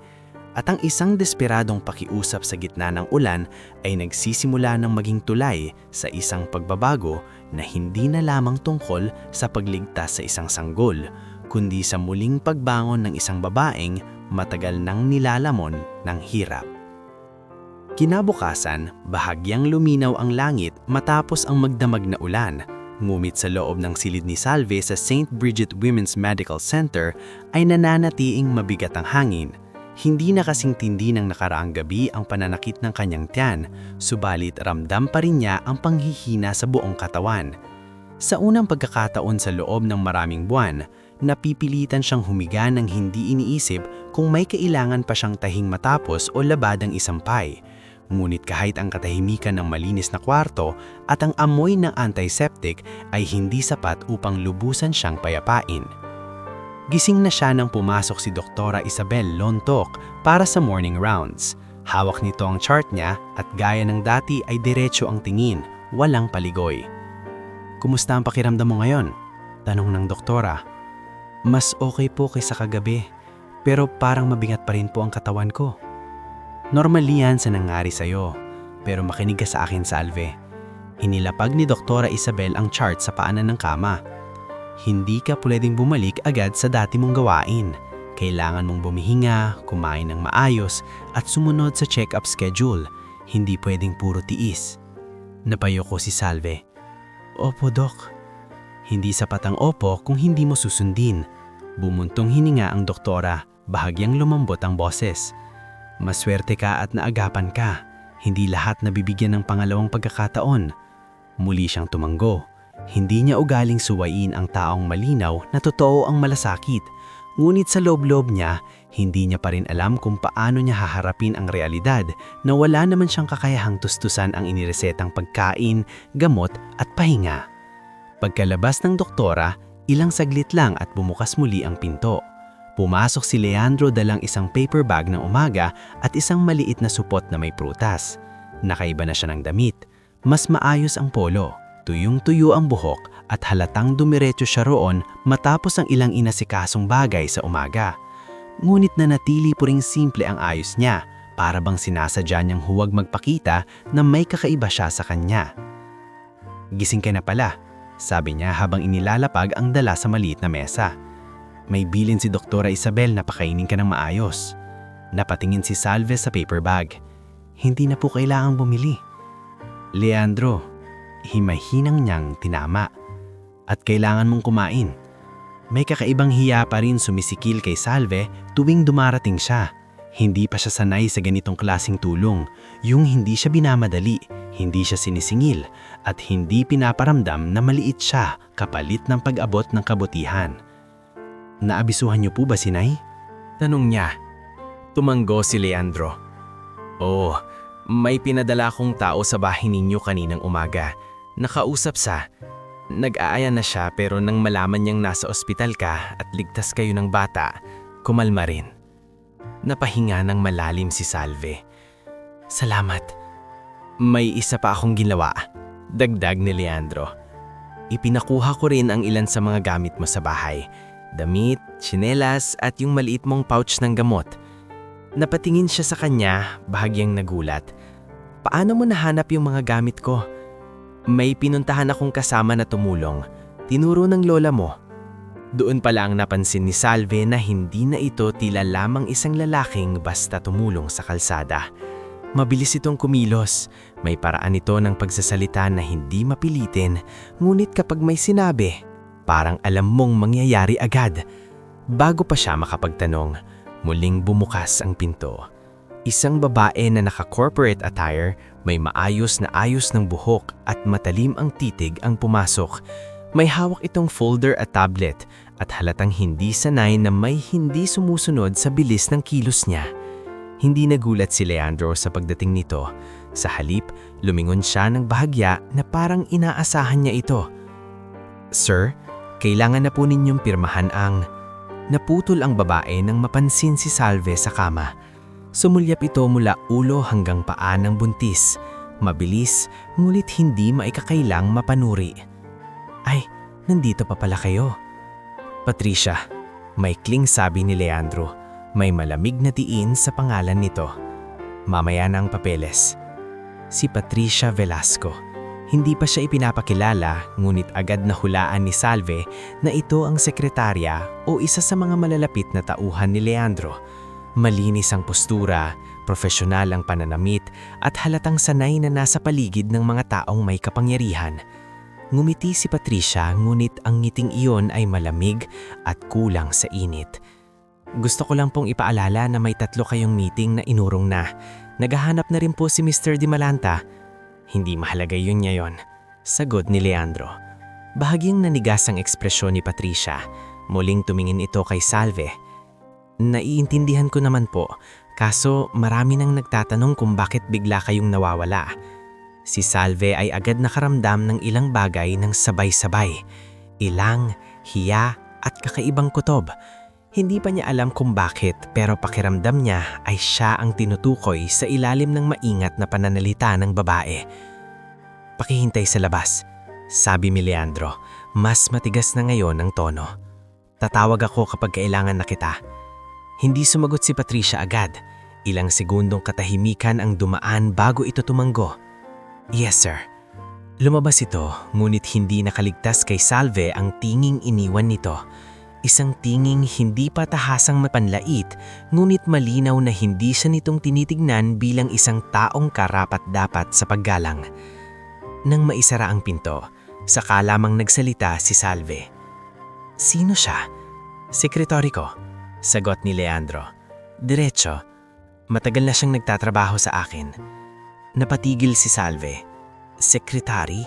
At ang isang desperadong pakiusap sa gitna ng ulan ay nagsisimula ng maging tulay sa isang pagbabago na hindi na lamang tungkol sa pagligtas sa isang sanggol, kundi sa muling pagbangon ng isang babaeng matagal nang nilalamon ng hirap. Kinabukasan, bahagyang luminaw ang langit matapos ang magdamag na ulan. Ngumit sa loob ng silid ni Salve sa St. Bridget Women's Medical Center ay nananatiing mabigat ang hangin. Hindi na kasing tindi ng nakaraang gabi ang pananakit ng kanyang tiyan, subalit ramdam pa rin niya ang panghihina sa buong katawan. Sa unang pagkakataon sa loob ng maraming buwan, napipilitan siyang humiga ng hindi iniisip kung may kailangan pa siyang tahing matapos o labadang isampay. Ngunit kahit ang katahimikan ng malinis na kwarto at ang amoy ng antiseptic ay hindi sapat upang lubusan siyang payapain. Gising na siya nang pumasok si Doktora Isabel Lontok para sa morning rounds. Hawak nito ang chart niya at gaya ng dati ay diretso ang tingin, walang paligoy. "Kumusta ang pakiramdam mo ngayon?" tanong ng doktora. "Mas okay po kaysa kagabi, pero parang mabigat pa rin po ang katawan ko." "Normal yan sa nangyari sa'yo, pero makinig ka sa akin, Salve." Inilapag ni Doktora Isabel ang chart sa paanan ng kama. "Hindi ka pwedeng bumalik agad sa dati mong gawain. Kailangan mong bumihinga, kumain ng maayos, at sumunod sa check-up schedule. Hindi pwedeng puro tiis." Napayo ko si Salve. "Opo, Dok." Hindi sapat ang opo kung hindi mo susundin. Bumuntong hininga ang doktora, bahagyang lumambot ang boses. "Maswerte ka at naagapan ka. Hindi lahat nabibigyan ng pangalawang pagkakataon." Muli siyang tumanggo. Hindi niya ugaling suwain ang taong malinaw na totoo ang malasakit. Ngunit sa loob-loob niya, hindi niya pa rin alam kung paano niya haharapin ang realidad na wala naman siyang kakayahang tustusan ang iniresetang pagkain, gamot at pahinga. Pagkalabas ng doktora, ilang saglit lang at bumukas muli ang pinto. Pumasok si Leandro dalang isang paper bag ng umaga at isang maliit na supot na may prutas. Nakaiba na siya ng damit. Mas maayos ang polo. Tuyong-tuyo ang buhok at halatang dumiretso siya roon matapos ang ilang inasikasong bagay sa umaga. Ngunit nanatili po ring simple ang ayos niya, para bang sinasadya niyang huwag magpakita na may kakaiba siya sa kanya. "Gising ka na pala," sabi niya habang inilalapag ang dala sa maliit na mesa. "May bilin si Doktora Isabel na pakainin ka ng maayos." Napatingin si Salve sa paper bag. "Hindi na po kailangang bumili." "Leandro," himahinang niyang tinama, "at kailangan mong kumain." May kakaibang hiya pa rin sumisikil kay Salve tuwing dumarating siya. Hindi pa siya sanay sa ganitong klaseng tulong, yung hindi siya binamadali, hindi siya sinisingil, at hindi pinaparamdam na maliit siya kapalit ng pag-abot ng kabutihan. "Naabisuhan niyo po ba si Nay?" tanong niya. Tumanggo si Leandro. "Oo, may pinadala kong tao sa bahay ninyo kaninang umaga. Nakausap sa. Nag-aaya na siya pero nang malaman niyang nasa ospital ka at ligtas kayo ng bata, kumalma rin." Napahinga ng malalim si Salve. "Salamat. May isa pa akong ginawa," dagdag ni Leandro. "Ipinakuha ko rin ang ilan sa mga gamit mo sa bahay. Damit, tsinelas at yung maliit mong pouch ng gamot." Napatingin siya sa kanya, bahagyang nagulat. "Paano mo nahanap yung mga gamit ko?" "May pinuntahan akong kasama na tumulong. Tinuro ng lola mo." Doon pa lang napansin ni Salve na hindi na ito tila lamang isang lalaking basta tumulong sa kalsada. Mabilis itong kumilos. May paraan ito ng pagsasalita na hindi mapilitin, ngunit kapag may sinabi, parang alam mong mangyayari agad. Bago pa siya makapagtanong, muling bumukas ang pinto. Isang babae na naka-corporate attire, may maayos na ayos ng buhok at matalim ang titig ang pumasok. May hawak itong folder at tablet at halatang hindi sanay na may hindi sumusunod sa bilis ng kilos niya. Hindi nagulat si Leandro sa pagdating nito. Sa halip, lumingon siya ng bahagya na parang inaasahan niya ito. "Sir, kailangan na po ninyong pirmahan ang..." Naputol ang babae nang mapansin si Salve sa kama. Sumulyap ito mula ulo hanggang paa ng buntis. Mabilis, ngunit hindi maikakailang mapanuri. "Ay, nandito pa pala kayo." "Patricia," maikling sabi ni Leandro. May malamig na tiin sa pangalan nito. "Mamaya na ang papeles." Si Patricia Velasco. Hindi pa siya ipinapakilala, ngunit agad nahulaan ni Salve na ito ang sekretarya o isa sa mga malalapit na tauhan ni Leandro. Malinis ang postura, profesional ang pananamit, at halatang sanay na nasa paligid ng mga taong may kapangyarihan. Ngumiti si Patricia ngunit ang ngiting iyon ay malamig at kulang sa init. Gusto ko lang pong ipaalala na may 3 kayong meeting na inurong na. Naghahanap na rin po si Mr. Di Malanta. Hindi mahalaga yun ngayon. Sagot ni Leandro. Bahagyang nanigas ang ekspresyon ni Patricia. Muling tumingin ito kay Salve. Naiintindihan ko naman po, kaso marami nang nagtatanong kung bakit bigla kayong nawawala. Si Salve ay agad nakaramdam ng ilang bagay ng sabay-sabay. Ilang, hiya at kakaibang kutob. Hindi pa niya alam kung bakit pero pakiramdam niya ay siya ang tinutukoy sa ilalim ng maingat na pananalita ng babae. Pakihintay sa labas, sabi ni Leandro. Mas matigas na ngayon ang tono. Tatawag ako kapag kailangan na kita. Hindi sumagot si Patricia agad. Ilang segundong katahimikan ang dumaan bago ito tumanggo. Yes, sir. Lumabas ito, ngunit hindi nakaligtas kay Salve ang tinging iniwan nito. Isang tinging hindi pa tahasang mapanlait, ngunit malinaw na hindi siya nitong tinitignan bilang isang taong karapat-dapat sa paggalang. Nang maisara ang pinto, saka lamang nagsalita si Salve. Sino siya? Sekretary ko, sagot ni Leandro. Diretso, matagal na siyang nagtatrabaho sa akin. Napatigil si Salve. Sekretary?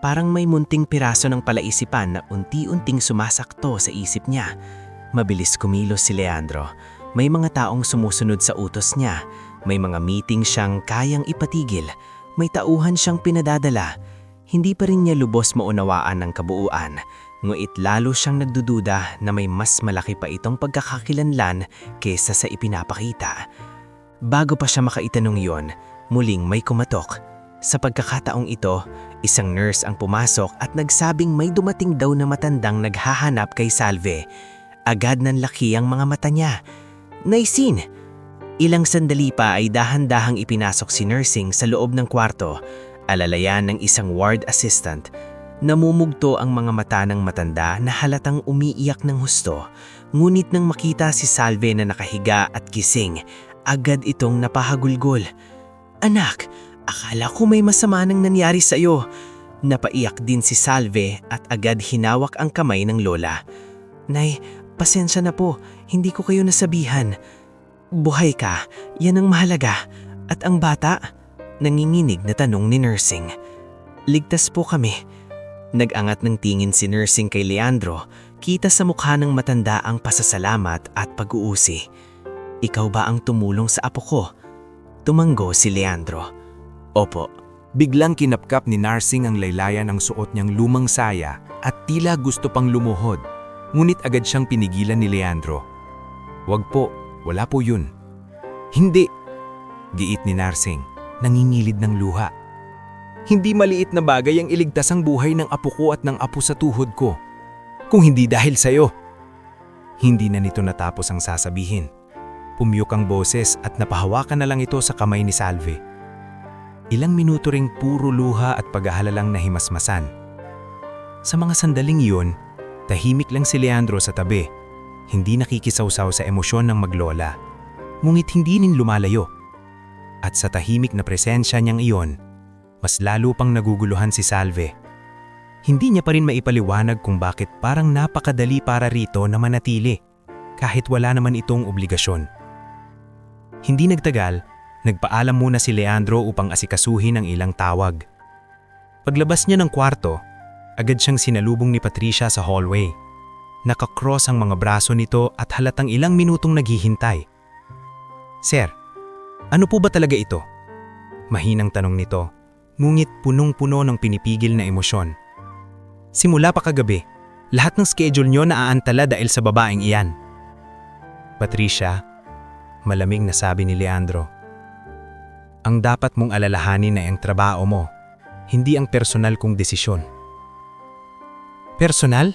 Parang may munting piraso ng palaisipan na unti-unting sumasakto sa isip niya. Mabilis kumilos si Leandro. May mga taong sumusunod sa utos niya. May mga meeting siyang kayang ipatigil. May tauhan siyang pinadadala. Hindi pa rin niya lubos maunawaan ang kabuuan. Ngunit lalo siyang nagdududa na may mas malaki pa itong pagkakakilanlan kaysa sa ipinapakita. Bago pa siya makaitanong yon, muling may kumatok. Sa pagkakataong ito, isang nurse ang pumasok at nagsabing may dumating daw na matandang naghahanap kay Salve. Agad nanlaki ang mga mata niya. Naisin! Ilang sandali pa ay dahan-dahang ipinasok si nursing sa loob ng kwarto. Alalayan ng isang ward assistant. Namumugto ang mga mata ng matanda na halatang umiiyak ng husto. Ngunit nang makita si Salve na nakahiga at gising, agad itong napahagulgol. Anak, akala ko may masama nang nangyari sa iyo. Napaiyak din si Salve at agad hinawak ang kamay ng lola. Nay, pasensya na po, hindi ko kayo nasabihan. Buhay ka, yan ang mahalaga. At ang bata? Nanginginig na tanong ni nursing. Ligtas po kami. Nag-angat ng tingin si nursing kay Leandro, kita sa mukha ng matanda ang pasasalamat at pag-uusi. Ikaw ba ang tumulong sa apo ko? Tumanggo si Leandro. Opo. Biglang kinapkap ni Narsing ang laylayan ng suot niyang lumang saya at tila gusto pang lumuhod. Ngunit agad siyang pinigilan ni Leandro. Wag po, wala po yun. Hindi, giit ni Narsing, nangingilid ng luha. Hindi maliit na bagay ang iligtas ang buhay ng apo ko at ng apo sa tuhod ko. Kung hindi dahil sa'yo. Hindi na nito natapos ang sasabihin. Pumiyok ang boses at napahawakan na lang ito sa kamay ni Salve. Ilang minuto ring puro luha at paghahalalang nahimasmasan. Sa mga sandaling iyon, tahimik lang si Leandro sa tabi, hindi nakikisawsaw sa emosyon ng maglola, ngunit hindi rin lumalayo. At sa tahimik na presensya niyang iyon, mas lalo pang naguguluhan si Salve. Hindi niya pa rin maipaliwanag kung bakit parang napakadali para rito na manatili, kahit wala naman itong obligasyon. Hindi nagtagal, nagpaalam muna si Leandro upang asikasuhin ang ilang tawag. Paglabas niya ng kwarto, agad siyang sinalubong ni Patricia sa hallway. Nakakross ang mga braso nito at halatang ilang minutong naghihintay. Sir, ano po ba talaga ito? Mahinang tanong nito, ngunit punong-puno ng pinipigil na emosyon. Simula pa kagabi, lahat ng schedule niyo naaantala dahil sa babaeng iyan. Patricia, malamig na sabi ni Leandro. Ang dapat mong alalahanin ay ang trabaho mo, hindi ang personal kong desisyon. Personal?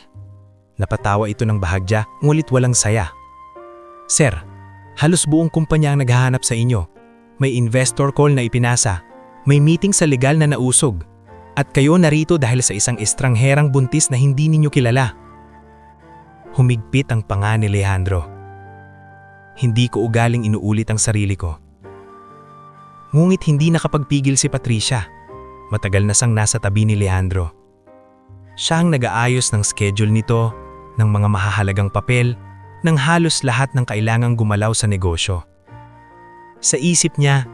Napatawa ito ng bahagya, ngunit walang saya. Sir, halos buong kumpanya ang naghahanap sa inyo. May investor call na ipinasa. May meeting sa legal na nausog. At kayo narito dahil sa isang estrangherang buntis na hindi ninyo kilala. Humigpit ang panga ni Leandro. Hindi ko ugaling inuulit ang sarili ko. Ngunit hindi nakapagpigil si Patricia. Matagal na sang nasa tabi ni Leandro. Siya ang nag-aayos ng schedule nito, ng mga mahahalagang papel, ng halos lahat ng kailangang gumalaw sa negosyo. Sa isip niya,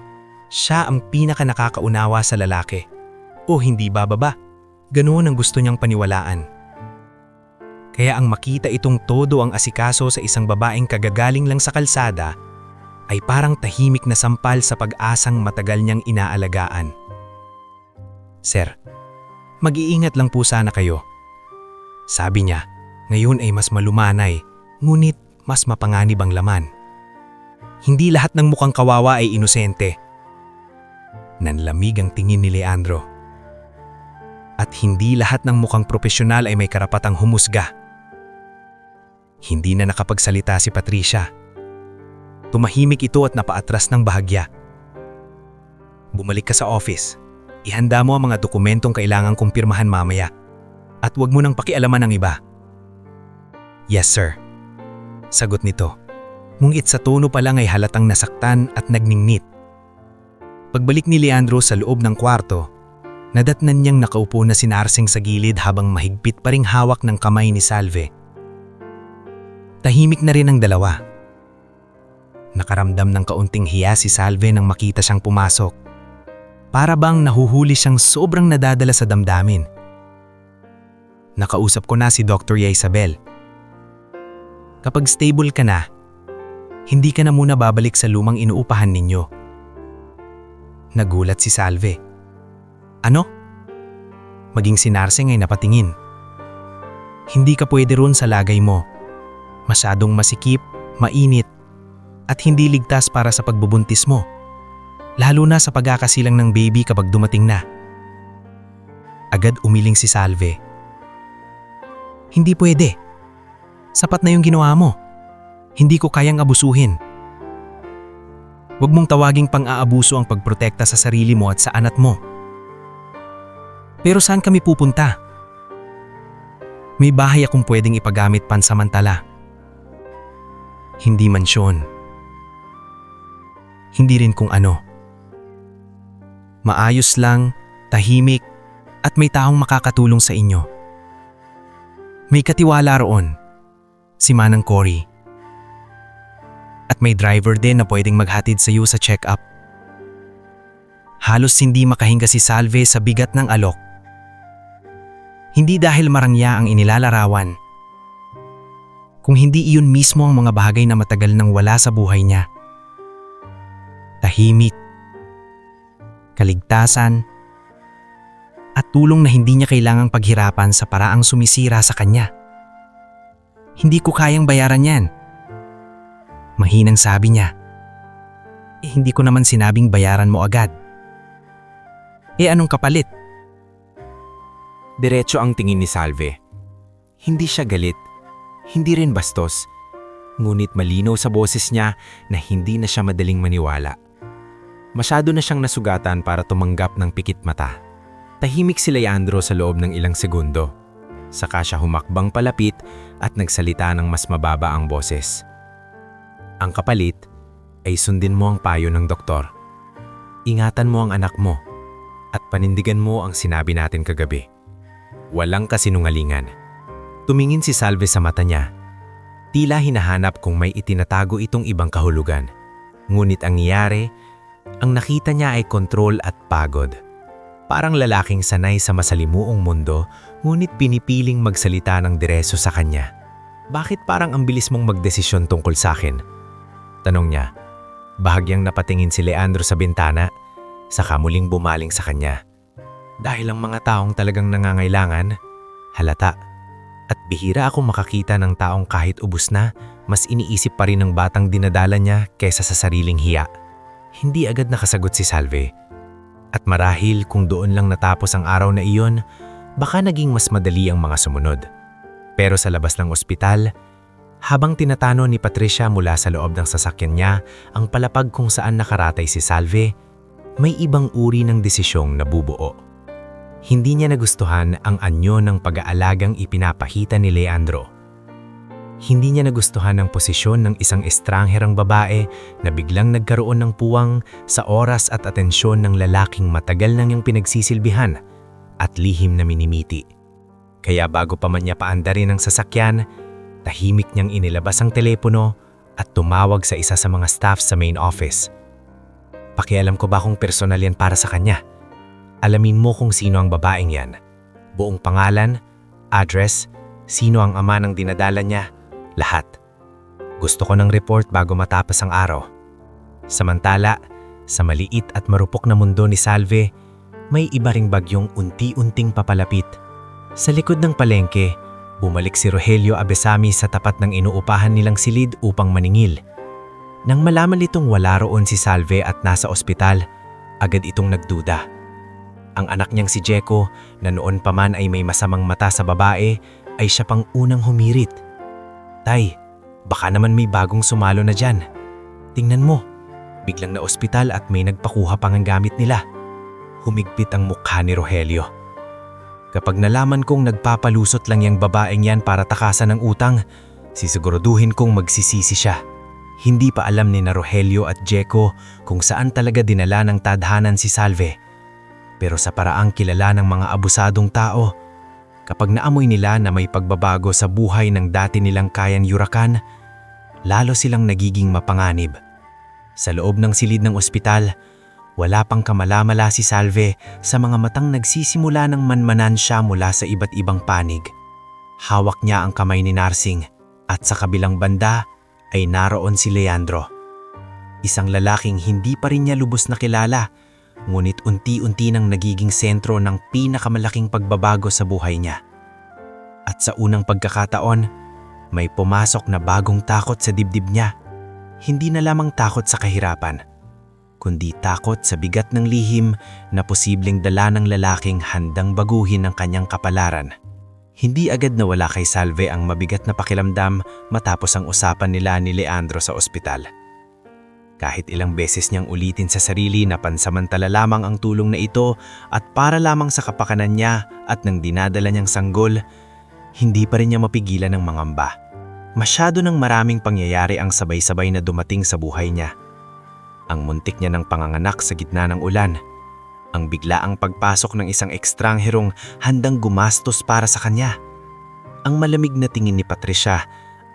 siya ang pinaka nakakaunawa sa lalaki. O hindi bababa, ganoon ang gusto niyang paniwalaan. Kaya ang makita itong todo ang asikaso sa isang babaeng kagagaling lang sa kalsada, ay parang tahimik na sampal sa pag-asang matagal niyang inaalagaan. Sir, mag-iingat lang po sana kayo. Sabi niya, ngayon ay mas malumanay, ngunit mas mapanganib ang laman. Hindi lahat ng mukhang kawawa ay inosente. Nanlamig ang tingin ni Leandro. At hindi lahat ng mukhang propesyonal ay may karapatang humusga. Hindi na nakapagsalita si Patricia. Tumahimik ito at napaatras ng bahagya. Bumalik ka sa office. Ihanda mo ang mga dokumentong kailangang kong pirmahan mamaya. At huwag mo nang pakialaman ng iba. Yes, sir. Sagot nito. Ngunit sa tono pa lang ay halatang nasaktan at nagningit. Pagbalik ni Leandro sa loob ng kwarto, nadatnan niyang nakaupo na si Narsing sa gilid habang mahigpit pa ring hawak ng kamay ni Salve. Tahimik na rin ang dalawa. Nakaramdam ng kaunting hiya si Salve nang makita siyang pumasok. Para bang nahuhuli siyang sobrang nadadala sa damdamin. Nakausap ko na si Dr. Isabel. Kapag stable ka na, hindi ka na muna babalik sa lumang inuupahan ninyo. Nagulat si Salve. Ano? Maging si Narsing ay napatingin. Hindi ka pwede ron sa lagay mo. Masyadong masikip, mainit, at hindi ligtas para sa pagbubuntis mo. Lalo na sa pagkakasilang ng baby kapag dumating na. Agad umiling si Salve. Hindi pwede. Sapat na yung ginawa mo. Hindi ko kayang abusuhin. Huwag mong tawaging pang-aabuso ang pagprotekta sa sarili mo at sa anak mo. Pero saan kami pupunta? May bahay akong pwedeng ipagamit pansamantala. Hindi mansyon. Hindi rin kung ano. Maayos lang, tahimik, at may taong makakatulong sa inyo. May katiwala roon, si Manang Cory. At may driver din na pwedeng maghatid sa iyo sa check-up. Halos hindi makahinga si Salve sa bigat ng alok. Hindi dahil marangya ang inilalarawan. Kung hindi iyon mismo ang mga bagay na matagal nang wala sa buhay niya. Tahimik, kaligtasan, at tulong na hindi niya kailangang paghirapan sa paraang sumisira sa kanya. Hindi ko kayang bayaran yan. Mahinang sabi niya. Hindi ko naman sinabing bayaran mo agad. Anong kapalit? Diretso ang tingin ni Salve. Hindi siya galit, hindi rin bastos, ngunit malinaw sa boses niya na hindi na siya madaling maniwala. Masyado na siyang nasugatan para tumanggap ng pikit mata. Tahimik si Leandro sa loob ng ilang segundo. Saka siya humakbang palapit at nagsalita ng mas mababa ang boses. Ang kapalit ay sundin mo ang payo ng doktor. Ingatan mo ang anak mo at panindigan mo ang sinabi natin kagabi. Walang kasinungalingan. Tumingin si Salve sa mata niya. Tila hinahanap kung may itinatago itong ibang kahulugan. Ngunit ang nangyari, ang nakita niya ay kontrol at pagod. Parang lalaking sanay sa masalimuong mundo, ngunit pinipiling magsalita ng diretso sa kanya. Bakit parang ang bilis mong magdesisyon tungkol sa akin? Tanong niya. Bahagyang napatingin si Leandro sa bintana, saka muling bumaling sa kanya. Dahil ang mga taong talagang nangangailangan, halata. At bihira akong makakita ng taong kahit ubos na, mas iniisip pa rin ng batang dinadala niya kaysa sa sariling hiya. Hindi agad nakasagot si Salve. At marahil kung doon lang natapos ang araw na iyon, baka naging mas madali ang mga sumunod. Pero sa labas ng ospital, habang tinatano ni Patricia mula sa loob ng sasakyan niya ang palapag kung saan nakaratay si Salve, may ibang uri ng desisyong nabubuo. Hindi niya nagustuhan ang anyo ng pag-aalagang ipinapakita ni Leandro. Hindi niya nagustuhan ang posisyon ng isang estrangherang babae na biglang nagkaroon ng puwang sa oras at atensyon ng lalaking matagal nang niyang pinagsisilbihan at lihim na minimiti. Kaya bago pa man niya paandarin ang sasakyan, tahimik niyang inilabas ang telepono at tumawag sa isa sa mga staff sa main office. Pakialam ko ba kung personal yan para sa kanya? Alamin mo kung sino ang babaeng yan. Buong pangalan, address, sino ang ama ng dinadala niya, lahat. Gusto ko ng report bago matapos ang araw. Samantala, sa maliit at marupok na mundo ni Salve, may iba ring bagyong unti-unting papalapit. Sa likod ng palengke, bumalik si Rogelio Abesami sa tapat ng inuupahan nilang silid upang maningil. Nang malaman nitong wala roon si Salve at nasa ospital, agad itong nagduda. Ang anak niyang si Jeko, na noon pa man ay may masamang mata sa babae, ay siya pang unang humirit. Tay, baka naman may bagong sumalo na dyan. Tingnan mo, biglang na ospital at may nagpakuha pang ang gamit nila. Humigpit ang mukha ni Rogelio. Kapag nalaman kong nagpapalusot lang yung babaeng yan para takasan ng utang, sisiguraduhin kong magsisisi siya. Hindi pa alam ni na Rogelio at Jeko kung saan talaga dinala ng tadhanan si Salve. Pero sa paraang kilala ng mga abusadong tao, kapag naamoy nila na may pagbabago sa buhay ng dati nilang kayang yurakan, lalo silang nagiging mapanganib. Sa loob ng silid ng ospital, wala pang kamala-mala si Salve sa mga matang nagsisimula ng manmanan siya mula sa iba't ibang panig. Hawak niya ang kamay ni Narsing at sa kabilang banda ay naroon si Leandro. Isang lalaking hindi pa rin niya lubos na kilala, ngunit unti-unti nang nagiging sentro ng pinakamalaking pagbabago sa buhay niya. At sa unang pagkakataon, may pumasok na bagong takot sa dibdib niya. Hindi na lamang takot sa kahirapan, kundi takot sa bigat ng lihim na posibleng dala ng lalaking handang baguhin ang kanyang kapalaran. Hindi agad nawala kay Salve ang mabigat na pakiramdam matapos ang usapan nila ni Leandro sa ospital. Kahit ilang beses niyang ulitin sa sarili na pansamantala lamang ang tulong na ito at para lamang sa kapakanan niya at ng dinadala niyang sanggol, hindi pa rin niya mapigilan ng mangamba. Masyado ng maraming pangyayari ang sabay-sabay na dumating sa buhay niya. Ang muntik niya ng panganganak sa gitna ng ulan, ang biglaang pagpasok ng isang ekstrangherong handang gumastos para sa kanya, ang malamig na tingin ni Patricia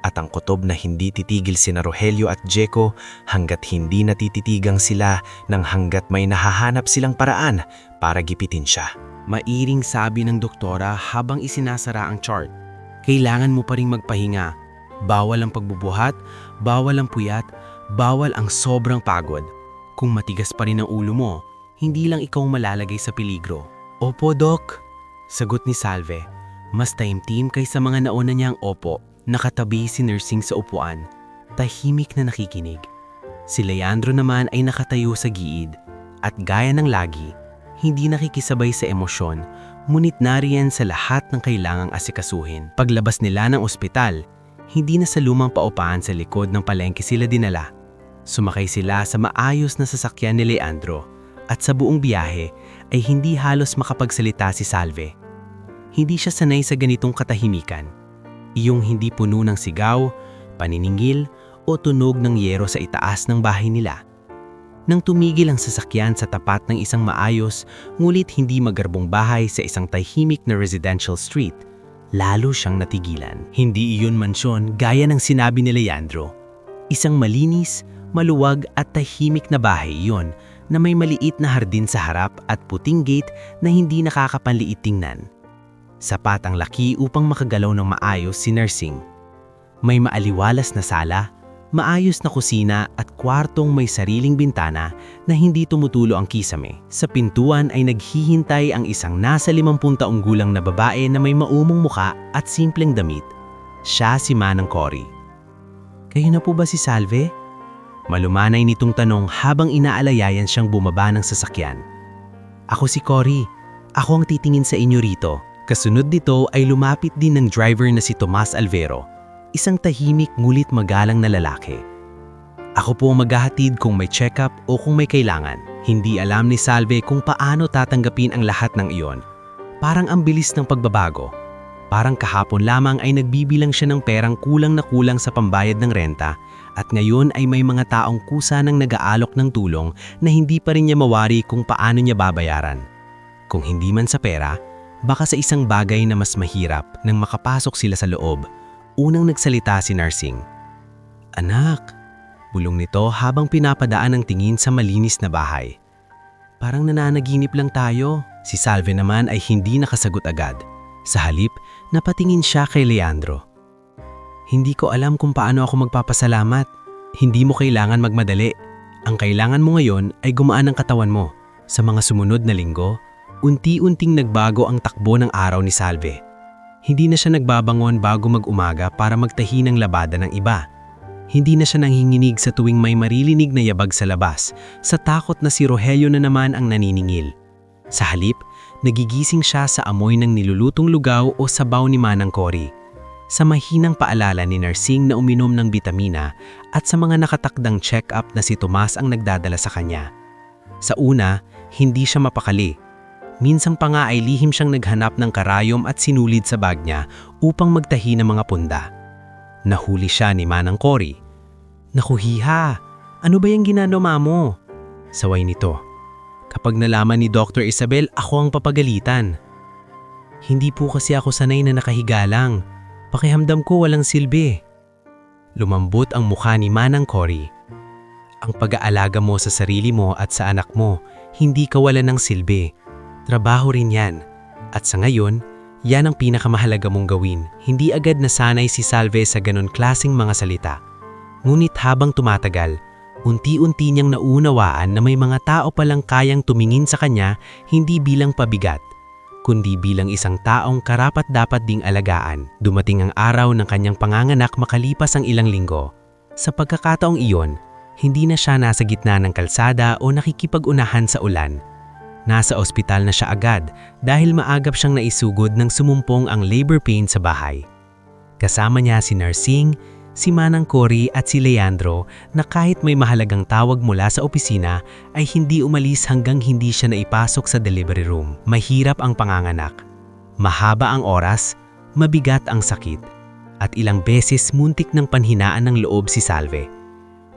at ang kutob na hindi titigil sina Rogelio at Jeko hanggat hindi natititigang sila ng hanggat may nahahanap silang paraan para gipitin siya. Mairing sabi ng doktora habang isinasara ang chart. Kailangan mo pa ring magpahinga. Bawal ang pagbubuhat, bawal ang puyat, bawal ang sobrang pagod. Kung matigas pa rin ang ulo mo, hindi lang ikaw malalagay sa peligro. Opo, Doc. Sagot ni Salve. Mas taimtim kaysa mga nauna niyang opo. Nakatabi si nursing sa upuan. Tahimik na nakikinig. Si Leandro naman ay nakatayo sa giid. At gaya ng lagi, hindi nakikisabay sa emosyon, ngunit nariyan sa lahat ng kailangang asikasuhin. Paglabas nila ng ospital, hindi na sa lumang paupahan sa likod ng palengke sila dinala. Sumakay sila sa maayos na sasakyan ni Leandro at sa buong biyahe ay hindi halos makapagsalita si Salve. Hindi siya sanay sa ganitong katahimikan. Iyong hindi puno ng sigaw, paniningil o tunog ng yero sa itaas ng bahay nila. Nang tumigil ang sasakyan sa tapat ng isang maayos ngulit hindi magarbong bahay sa isang tahimik na residential street, lalo siyang natigilan. Hindi iyon mansyon gaya ng sinabi ni Leandro. Isang malinis, maluwag at tahimik na bahay iyon na may maliit na hardin sa harap at puting gate na hindi nakakapanliit tingnan. Sapat ang laki upang makagalaw ng maayos si nursing. May maaliwalas na sala, maayos na kusina at kwartong may sariling bintana na hindi tumutulo ang kisame. Sa pintuan ay naghihintay ang isang nasa 50 taong gulang na babae na may maumong muka at simpleng damit. Siya si Manang Cory. Kayo na po ba si Salve? Malumanay nitong tanong habang inaalayayan siyang bumaba ng sasakyan. Ako si Cory. Ako ang titingin sa inyo rito. Kasunod nito ay lumapit din ng driver na si Tomas Alvero. Isang tahimik ngulit magalang na lalaki. Ako po ang maghahatid kung may check-up o kung may kailangan. Hindi alam ni Salve kung paano tatanggapin ang lahat ng iyon. Parang ang bilis ng pagbabago. Parang kahapon lamang ay nagbibilang siya ng perang kulang na kulang sa pambayad ng renta at ngayon ay may mga taong kusa nang nag-aalok ng tulong na hindi pa rin niya mawari kung paano niya babayaran. Kung hindi man sa pera, Baka sa isang bagay na mas mahirap nang makapasok sila sa loob, unang nagsalita si Narsing. "Anak," bulong nito habang pinapadaan ang tingin sa malinis na bahay. "Parang nananaginip lang tayo." Si Salve naman ay hindi nakasagot agad. Sa halip, napatingin siya kay Leandro. "Hindi ko alam kung paano ako magpapasalamat. Hindi mo kailangan magmadali. Ang kailangan mo ngayon ay gumaan ang katawan mo." Sa mga sumunod na linggo, unti-unting nagbago ang takbo ng araw ni Salve. Hindi na siya nagbabangon bago mag-umaga para magtahi ng labada ng iba. Hindi na siya nanginginig sa tuwing may maririnig na yabag sa labas, sa takot na si Rogelio na naman ang naniningil. Sa halip, nagigising siya sa amoy ng nilulutong lugaw o sabaw ni Manang Cory. Sa mahinang paalala ni Narsing na uminom ng bitamina at sa mga nakatakdang check-up na si Tomas ang nagdadala sa kanya. Sa una, hindi siya mapakali. Minsang pa nga ay lihim siyang naghanap ng karayom at sinulid sa bag niya upang magtahi ng mga punda. Nahuli siya ni Manang Cory. "Naku hiha, ano ba yung ginagawa mo?" Saway nito. "Kapag nalaman ni Dr. Isabel, ako ang papagalitan." "Hindi po kasi ako sanay na nakahiga lang. Pakihamdam ko walang silbi." Lumambot ang mukha ni Manang Cory. "Ang pag-aalaga mo sa sarili mo at sa anak mo, hindi kawalan ng silbi. Trabaho rin yan. At sa ngayon, yan ang pinakamahalaga mong gawin." Hindi agad nasanay si Salve sa ganon klaseng mga salita. Ngunit habang tumatagal, unti-unti niyang naunawaan na may mga tao palang kayang tumingin sa kanya hindi bilang pabigat, kundi bilang isang taong karapat-dapat ding alagaan. Dumating ang araw ng kanyang panganganak makalipas ang ilang linggo. Sa pagkakataong iyon, hindi na siya nasa gitna ng kalsada o nakikipag-unahan sa ulan. Nasa ospital na siya agad dahil maagap siyang naisugod nang sumumpong ang labor pain sa bahay. Kasama niya si Narsing, si Manang Cory at si Leandro na kahit may mahalagang tawag mula sa opisina ay hindi umalis hanggang hindi siya naipasok sa delivery room. Mahirap ang panganganak. Mahaba ang oras, mabigat ang sakit, at ilang beses muntik ng panhinaan ng loob si Salve.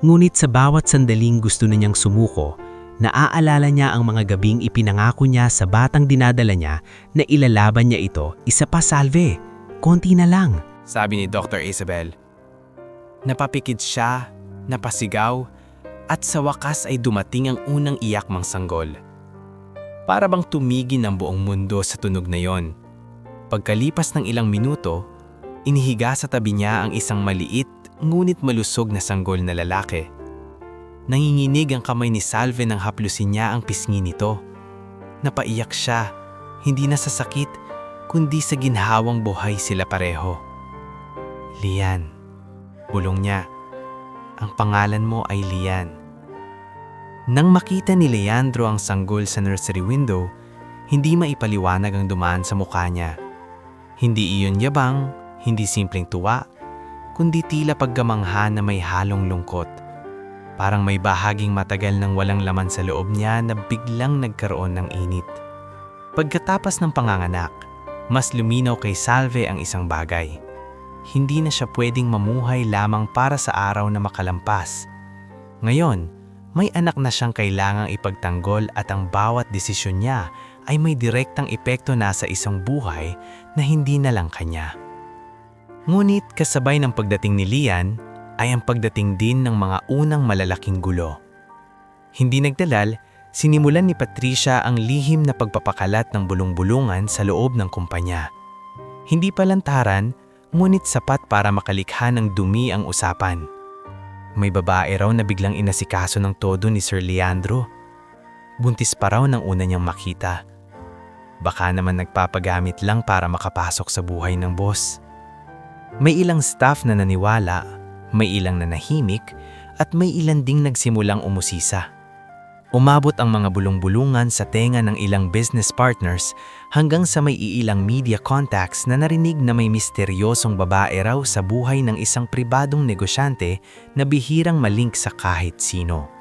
Ngunit sa bawat sandaling gusto na niyang sumuko, naaalala niya ang mga gabing ipinangako niya sa batang dinadala niya na ilalaban niya ito. "Isa pa, Salve, konti na lang," sabi ni Dr. Isabel. Napapikit siya, napasigaw, at sa wakas ay dumating ang unang iyak mang sanggol. Para bang tumigin ang buong mundo sa tunog na yon. Pagkalipas ng ilang minuto, inihiga sa tabi niya ang isang maliit ngunit malusog na sanggol na lalaki. Nanginginig ang kamay ni Salve nang haplusin niya ang pisngi nito. Napaiyak siya, hindi na sa sakit, kundi sa ginhawang buhay sila pareho. "Lian," bulong niya. "Ang pangalan mo ay Lian." Nang makita ni Leandro ang sanggol sa nursery window, hindi maipaliwanag ang dumaan sa mukha niya. Hindi iyon yabang, hindi simpleng tuwa, kundi tila paggamangha na may halong lungkot. Parang may bahaging matagal nang walang laman sa loob niya na biglang nagkaroon ng init. Pagkatapos ng panganganak, mas luminaw kay Salve ang isang bagay. Hindi na siya pwedeng mamuhay lamang para sa araw na makalampas. Ngayon, may anak na siyang kailangang ipagtanggol at ang bawat desisyon niya ay may direktang epekto na sa isang buhay na hindi na lang kanya. Ngunit kasabay ng pagdating ni Lian, ay ang pagdating din ng mga unang malalaking gulo. Hindi nagdalal, sinimulan ni Patricia ang lihim na pagpapakalat ng bulong-bulungan sa loob ng kumpanya. Hindi palantaran, ngunit sapat para makalikha ng dumi ang usapan. May babae raw na biglang inasikaso ng todo ni Sir Leandro. Buntis pa raw nang una niyang makita. Baka naman nagpapagamit lang para makapasok sa buhay ng boss. May ilang staff na naniwala, may ilang nanahimik, at may ilan ding nagsimulang umusisa. Umabot ang mga bulong-bulungan sa tenga ng ilang business partners hanggang sa may iilang media contacts na narinig na may misteryosong babae raw sa buhay ng isang pribadong negosyante na bihirang malink sa kahit sino.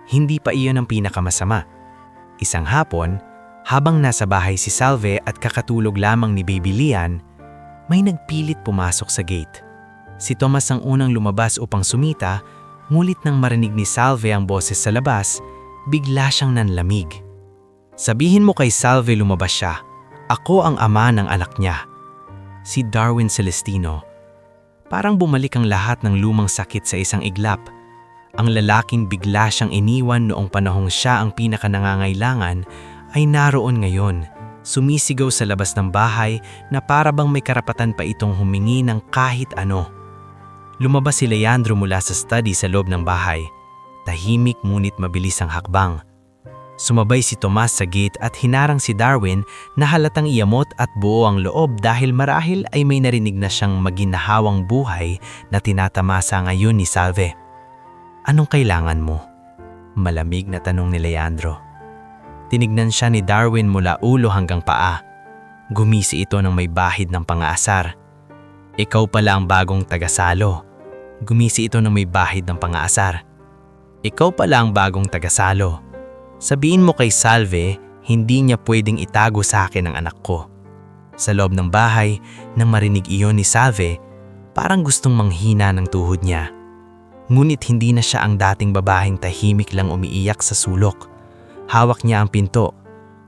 Hindi pa iyon ang pinakamasama. Isang hapon, habang nasa bahay si Salve at kakatulog lamang ni Baby Lian, may nagpilit pumasok sa gate. Si Tomas ang unang lumabas upang sumita, ngulit nang marinig ni Salve ang boses sa labas, bigla siyang nanlamig. "Sabihin mo kay Salve lumabas siya," Ako ang ama ng anak niya, si Darwin Celestino. Parang bumalik ang lahat ng lumang sakit sa isang iglap. Ang lalaking bigla siyang iniwan noong panahong siya ang pinakanangangailangan ay naroon ngayon, sumisigaw sa labas ng bahay na para bang may karapatan pa itong humingi ng kahit ano. Lumabas si Leandro mula sa study sa loob ng bahay. Tahimik ngunit mabilis ang hakbang. Sumabay si Tomas sa gate at hinarang si Darwin na halatang iyamot at buo ang loob dahil marahil ay may narinig na siyang maginahawang buhay na tinatamasa ngayon ni Salve. "Anong kailangan mo?" Malamig na tanong ni Leandro. Tinignan siya ni Darwin mula ulo hanggang paa. Gumisi ito ng may bahid ng pangaasar. "Ikaw pala ang bagong tagasalo." Gumisi ito ng may bahid ng pangaasar. "Ikaw pala ang bagong tagasalo. Sabihin mo kay Salve, hindi niya pwedeng itago sa akin ang anak ko." Sa loob ng bahay, nang marinig iyon ni Salve, parang gustong manghina ng tuhod niya. Ngunit hindi na siya ang dating babaeng tahimik lang umiiyak sa sulok. Hawak niya ang pinto,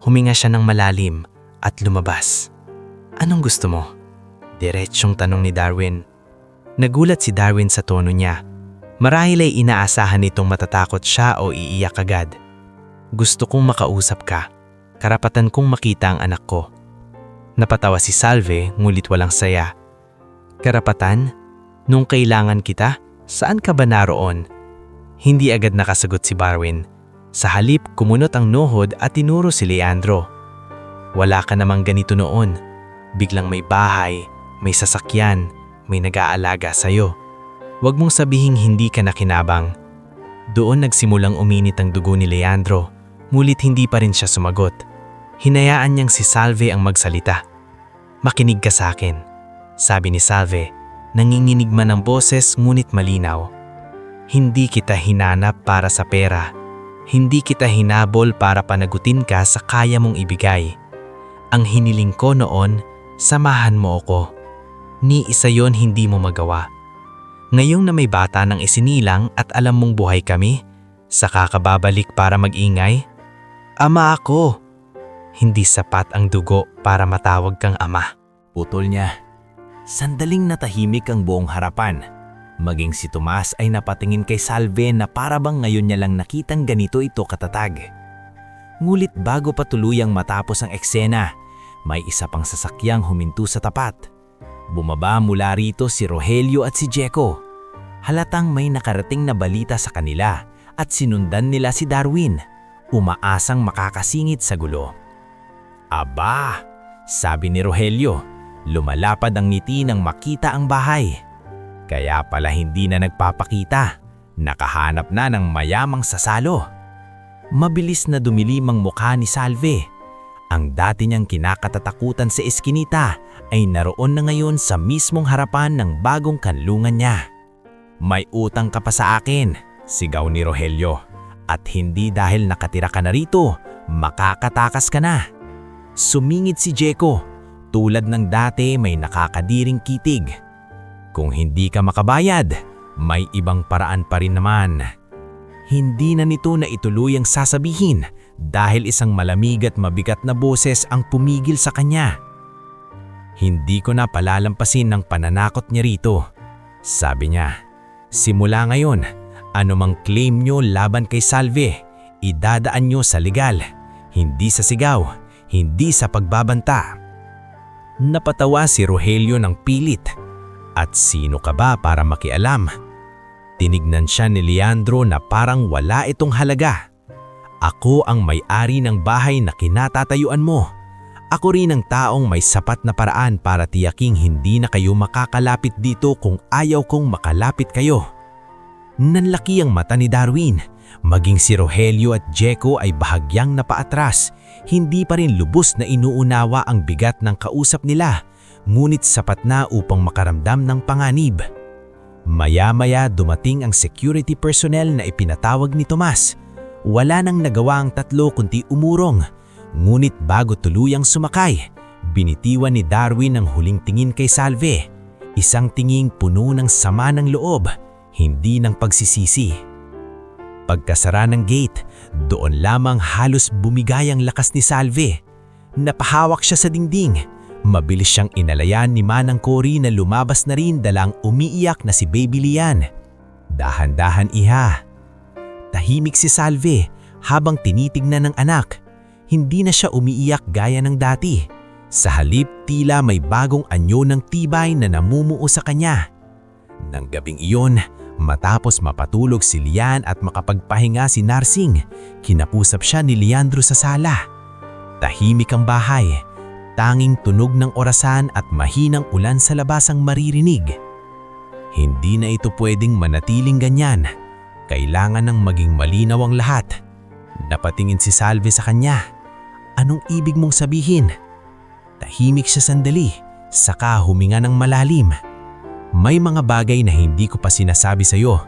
huminga siya ng malalim at lumabas. "Anong gusto mo?" Diretsyong tanong ni Darwin. Nagulat si Darwin sa tono niya. Marahil ay inaasahan nitong matatakot siya o iiyak agad. "Gusto kong makausap ka. Karapatan kong makita ang anak ko." Napatawa si Salve ngulit walang saya. "Karapatan? Nung kailangan kita? Saan ka ba naroon?" Hindi agad nakasagot si Darwin. Sa halip, kumunot ang nuhod at tinuro si Leandro. "Wala ka namang ganito noon. Biglang may bahay, may sasakyan, may nag-aalaga sa'yo. Huwag mong sabihing hindi ka nakinabang." Doon nagsimulang uminit ang dugo ni Leandro. Ngunit hindi pa rin siya sumagot. Hinayaan niyang si Salve ang magsalita. "Makinig ka sa akin," sabi ni Salve. Nanginginig man ang boses ngunit malinaw. "Hindi kita hinanap para sa pera. Hindi kita hinabol para panagutin ka sa kaya mong ibigay. Ang hiniling ko noon, samahan mo ako. Ni isa yon hindi mo magawa. Ngayong na may bata nang isinilang at alam mong buhay kami, saka ka babalik para mag-ingay? Ama ako. Hindi sapat ang dugo para matawag kang ama." Putol niya. Sandaling natahimik ang buong harapan. Maging si Tomas ay napatingin kay Salve na para bang ngayon niya lang nakitang ganito ito katatag. Ngulit bago pa tuluyang matapos ang eksena, may isa pang sasakyang huminto sa tapat. Bumaba mula rito si Rogelio at si Jeko. Halatang may nakarating na balita sa kanila at sinundan nila si Darwin, umaasang makakasingit sa gulo. "Aba," sabi ni Rogelio, lumalapad ang ngiti nang makita ang bahay. "Kaya pala hindi na nagpapakita, nakahanap na ng mayamang sasalo." Mabilis na dumilim ang mukha ni Salve. Ang dati niyang kinakatatakutan sa eskinita ay naroon na ngayon sa mismong harapan ng bagong kanlungan niya. "May utang ka pa sa akin," sigaw ni Rogelio. "At hindi dahil nakatira ka na rito, makakatakas ka na." Sumingid si Jeko. Tulad ng dati may nakakadiring kitig. "Kung hindi ka makabayad, may ibang paraan pa rin naman." Hindi na nito na ituloy ang sasabihin dahil isang malamig at mabigat na boses ang pumigil sa kanya. "Hindi ko na palalampasin ng pananakot niya rito," sabi niya. "Simula ngayon, anumang claim nyo laban kay Salve, idadaan nyo sa legal, hindi sa sigaw, hindi sa pagbabanta." Napatawa si Rogelio ng pilit. "At sino ka ba para makialam?" Tinignan siya ni Leandro na parang wala itong halaga. "Ako ang may-ari ng bahay na kinatatayuan mo. Ako rin ang taong may sapat na paraan para tiyaking hindi na kayo makakalapit dito kung ayaw kong makalapit kayo." Nanlaki ang mata ni Darwin. Maging si Rogelio at Jeko ay bahagyang napaatras. Hindi pa rin lubos na inuunawa ang bigat ng kausap nila, ngunit sapat na upang makaramdam ng panganib. Maya-maya dumating ang security personnel na ipinatawag ni Tomas. Wala nang nagawa ang tatlo kundi umurong. Ngunit bago tuluyang sumakay, binitiwan ni Darwin ang huling tingin kay Salve. Isang tinging puno ng sama ng loob, hindi ng pagsisisi. Pagkasara ng gate, doon lamang halos bumigay ang lakas ni Salve. Napahawak siya sa dingding. Mabilis siyang inalayan ni Manang Cory na lumabas na rin dalang umiiyak na si Baby Lian. Dahan-dahan iha. Tahimik si Salve habang tinitignan ng anak. Hindi na siya umiiyak gaya ng dati. Sa halip tila may bagong anyo ng tibay na namumuo sa kanya. Nang gabing iyon, matapos mapatulog si Lian at makapagpahinga si Narsing, kinapusap siya ni Leandro sa sala. Tahimik ang bahay. Tanging tunog ng orasan at mahinang ulan sa labas ang maririnig. Hindi na ito pwedeng manatiling ganyan. Kailangan ng maging malinaw ang lahat. Napatingin si Salve sa kanya. Anong ibig mong sabihin? Tahimik siya sandali, saka huminga ng malalim. May mga bagay na hindi ko pa sinasabi sa iyo.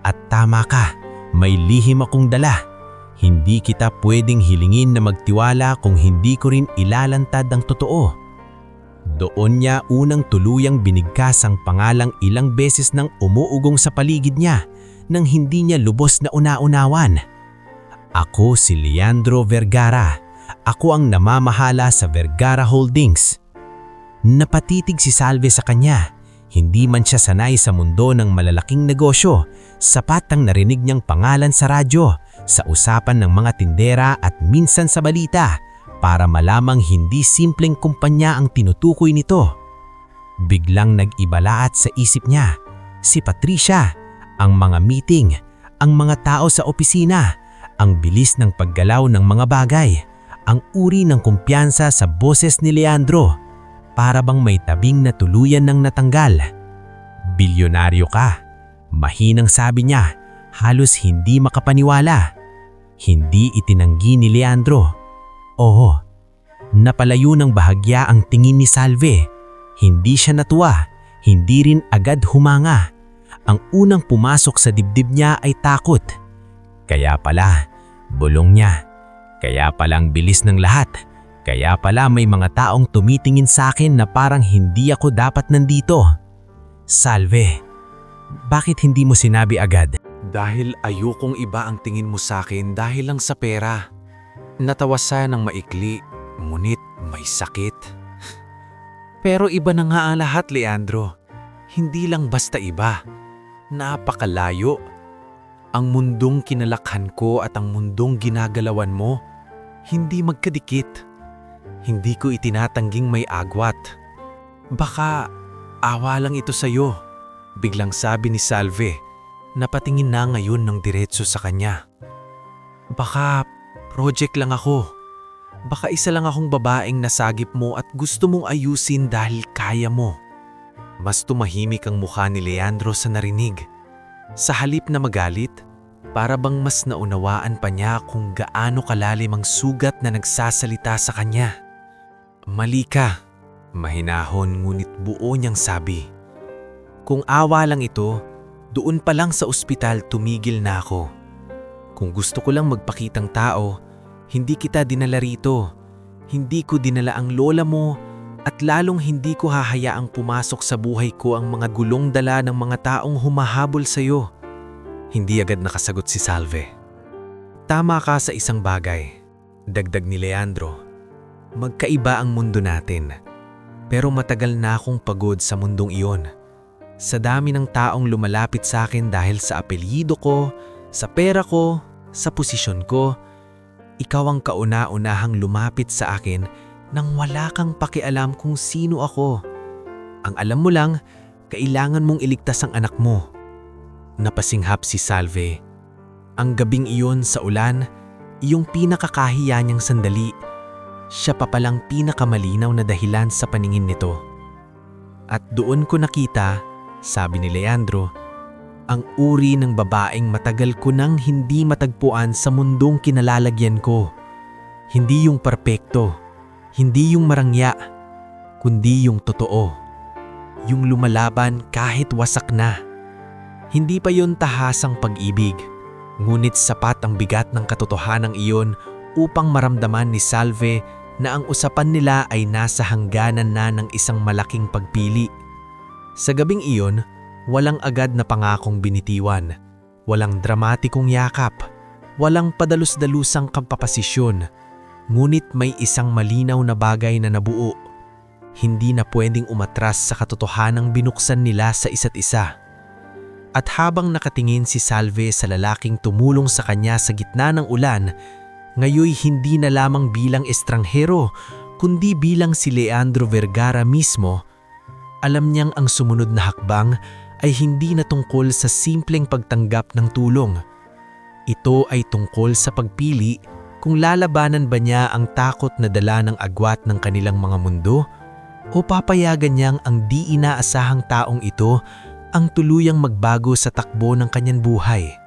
At tama ka, may lihim akong dala. Hindi kita pwedeng hilingin na magtiwala kung hindi ko rin ilalantad ang totoo. Doon niya unang tuluyang binigkas ang pangalang ilang beses nang umuugong sa paligid niya nang hindi niya lubos na una-unawan. Ako si Leandro Vergara. Ako ang namamahala sa Vergara Holdings. Napatitig si Salve sa kanya. Hindi man siya sanay sa mundo ng malalaking negosyo, sapat ang narinig niyang pangalan sa radyo, sa usapan ng mga tindera at minsan sa balita para malamang hindi simpleng kumpanya ang tinutukoy nito. Biglang nag-ibalaat sa isip niya, si Patricia, ang mga meeting, ang mga tao sa opisina, ang bilis ng paggalaw ng mga bagay, ang uri ng kumpiyansa sa boses ni Leandro. Para bang may tabing na tuluyan ng natanggal. Bilyonaryo ka. Mahinang sabi niya, halos hindi makapaniwala. Hindi itinanggi ni Leandro. Oo, napalayo ng bahagya ang tingin ni Salve. Hindi siya natuwa, hindi rin agad humanga. Ang unang pumasok sa dibdib niya ay takot. Kaya pala, bulong niya. Kaya palang bilis ng lahat. Kaya pala may mga taong tumitingin sa akin na parang hindi ako dapat nandito. Salve, bakit hindi mo sinabi agad? Dahil ayokong iba ang tingin mo sa akin dahil lang sa pera. Natawa siya ng maikli, ngunit may sakit. Pero iba na nga ang lahat, Leandro. Hindi lang basta iba. Napakalayo. Ang mundong kinalakhan ko at ang mundong ginagalawan mo, hindi magkadikit. Hindi ko itinatangging may agwat. Baka awa lang ito sa'yo, biglang sabi ni Salve. Napatingin na ngayon ng diretso sa kanya. Baka project lang ako. Baka isa lang akong babaeng nasagip mo at gusto mong ayusin dahil kaya mo. Mas tumahimik ang mukha ni Leandro sa narinig. Sa halip na magalit, para bang mas naunawaan pa niya kung gaano kalalim ang sugat na nagsasalita sa kanya. Mali ka, mahinahon ngunit buo niyang sabi. Kung awa lang ito, doon pa lang sa ospital tumigil na ako. Kung gusto ko lang magpakitang tao, hindi kita dinala rito. Hindi ko dinala ang lola mo at lalong hindi ko hahayaang pumasok sa buhay ko ang mga gulong dala ng mga taong humahabol sa iyo. Hindi agad nakasagot si Salve. Tama ka sa isang bagay, dagdag ni Leandro. Magkaiba ang mundo natin, pero matagal na akong pagod sa mundong iyon. Sa dami ng taong lumalapit sa akin dahil sa apelyido ko, sa pera ko, sa posisyon ko, ikaw ang kauna-unahang lumapit sa akin nang wala kang pakialam kung sino ako. Ang alam mo lang, kailangan mong iligtas ang anak mo. Napasinghap si Salve. Ang gabing iyon sa ulan, iyong pinakakahiya niyang sandali. Siya pa palang pinakamalinaw na dahilan sa paningin nito. At doon ko nakita, sabi ni Leandro, ang uri ng babaeng matagal ko nang hindi matagpuan sa mundong kinalalagyan ko. Hindi yung perpekto, hindi yung marangya, kundi yung totoo. Yung lumalaban kahit wasak na. Hindi pa yun tahasang pag-ibig, ngunit sapat ang bigat ng katotohanan iyon upang maramdaman ni Salve na ang usapan nila ay nasa hangganan na ng isang malaking pagpili. Sa gabing iyon, walang agad na pangakong binitiwan, walang dramatikong yakap, walang padalus-dalusang kampapasisyon. Ngunit may isang malinaw na bagay na nabuo. Hindi na pwedeng umatras sa katotohanang binuksan nila sa isa't isa. At habang nakatingin si Salve sa lalaking tumulong sa kanya sa gitna ng ulan, ngayoy hindi na lamang bilang estranghero, kundi bilang si Leandro Vergara mismo, alam niyang ang sumunod na hakbang ay hindi na tungkol sa simpleng pagtanggap ng tulong. Ito ay tungkol sa pagpili kung lalabanan ba niya ang takot na dala ng agwat ng kanilang mga mundo o papayagan niyang ang di inaasahang taong ito ang tuluyang magbago sa takbo ng kanyang buhay.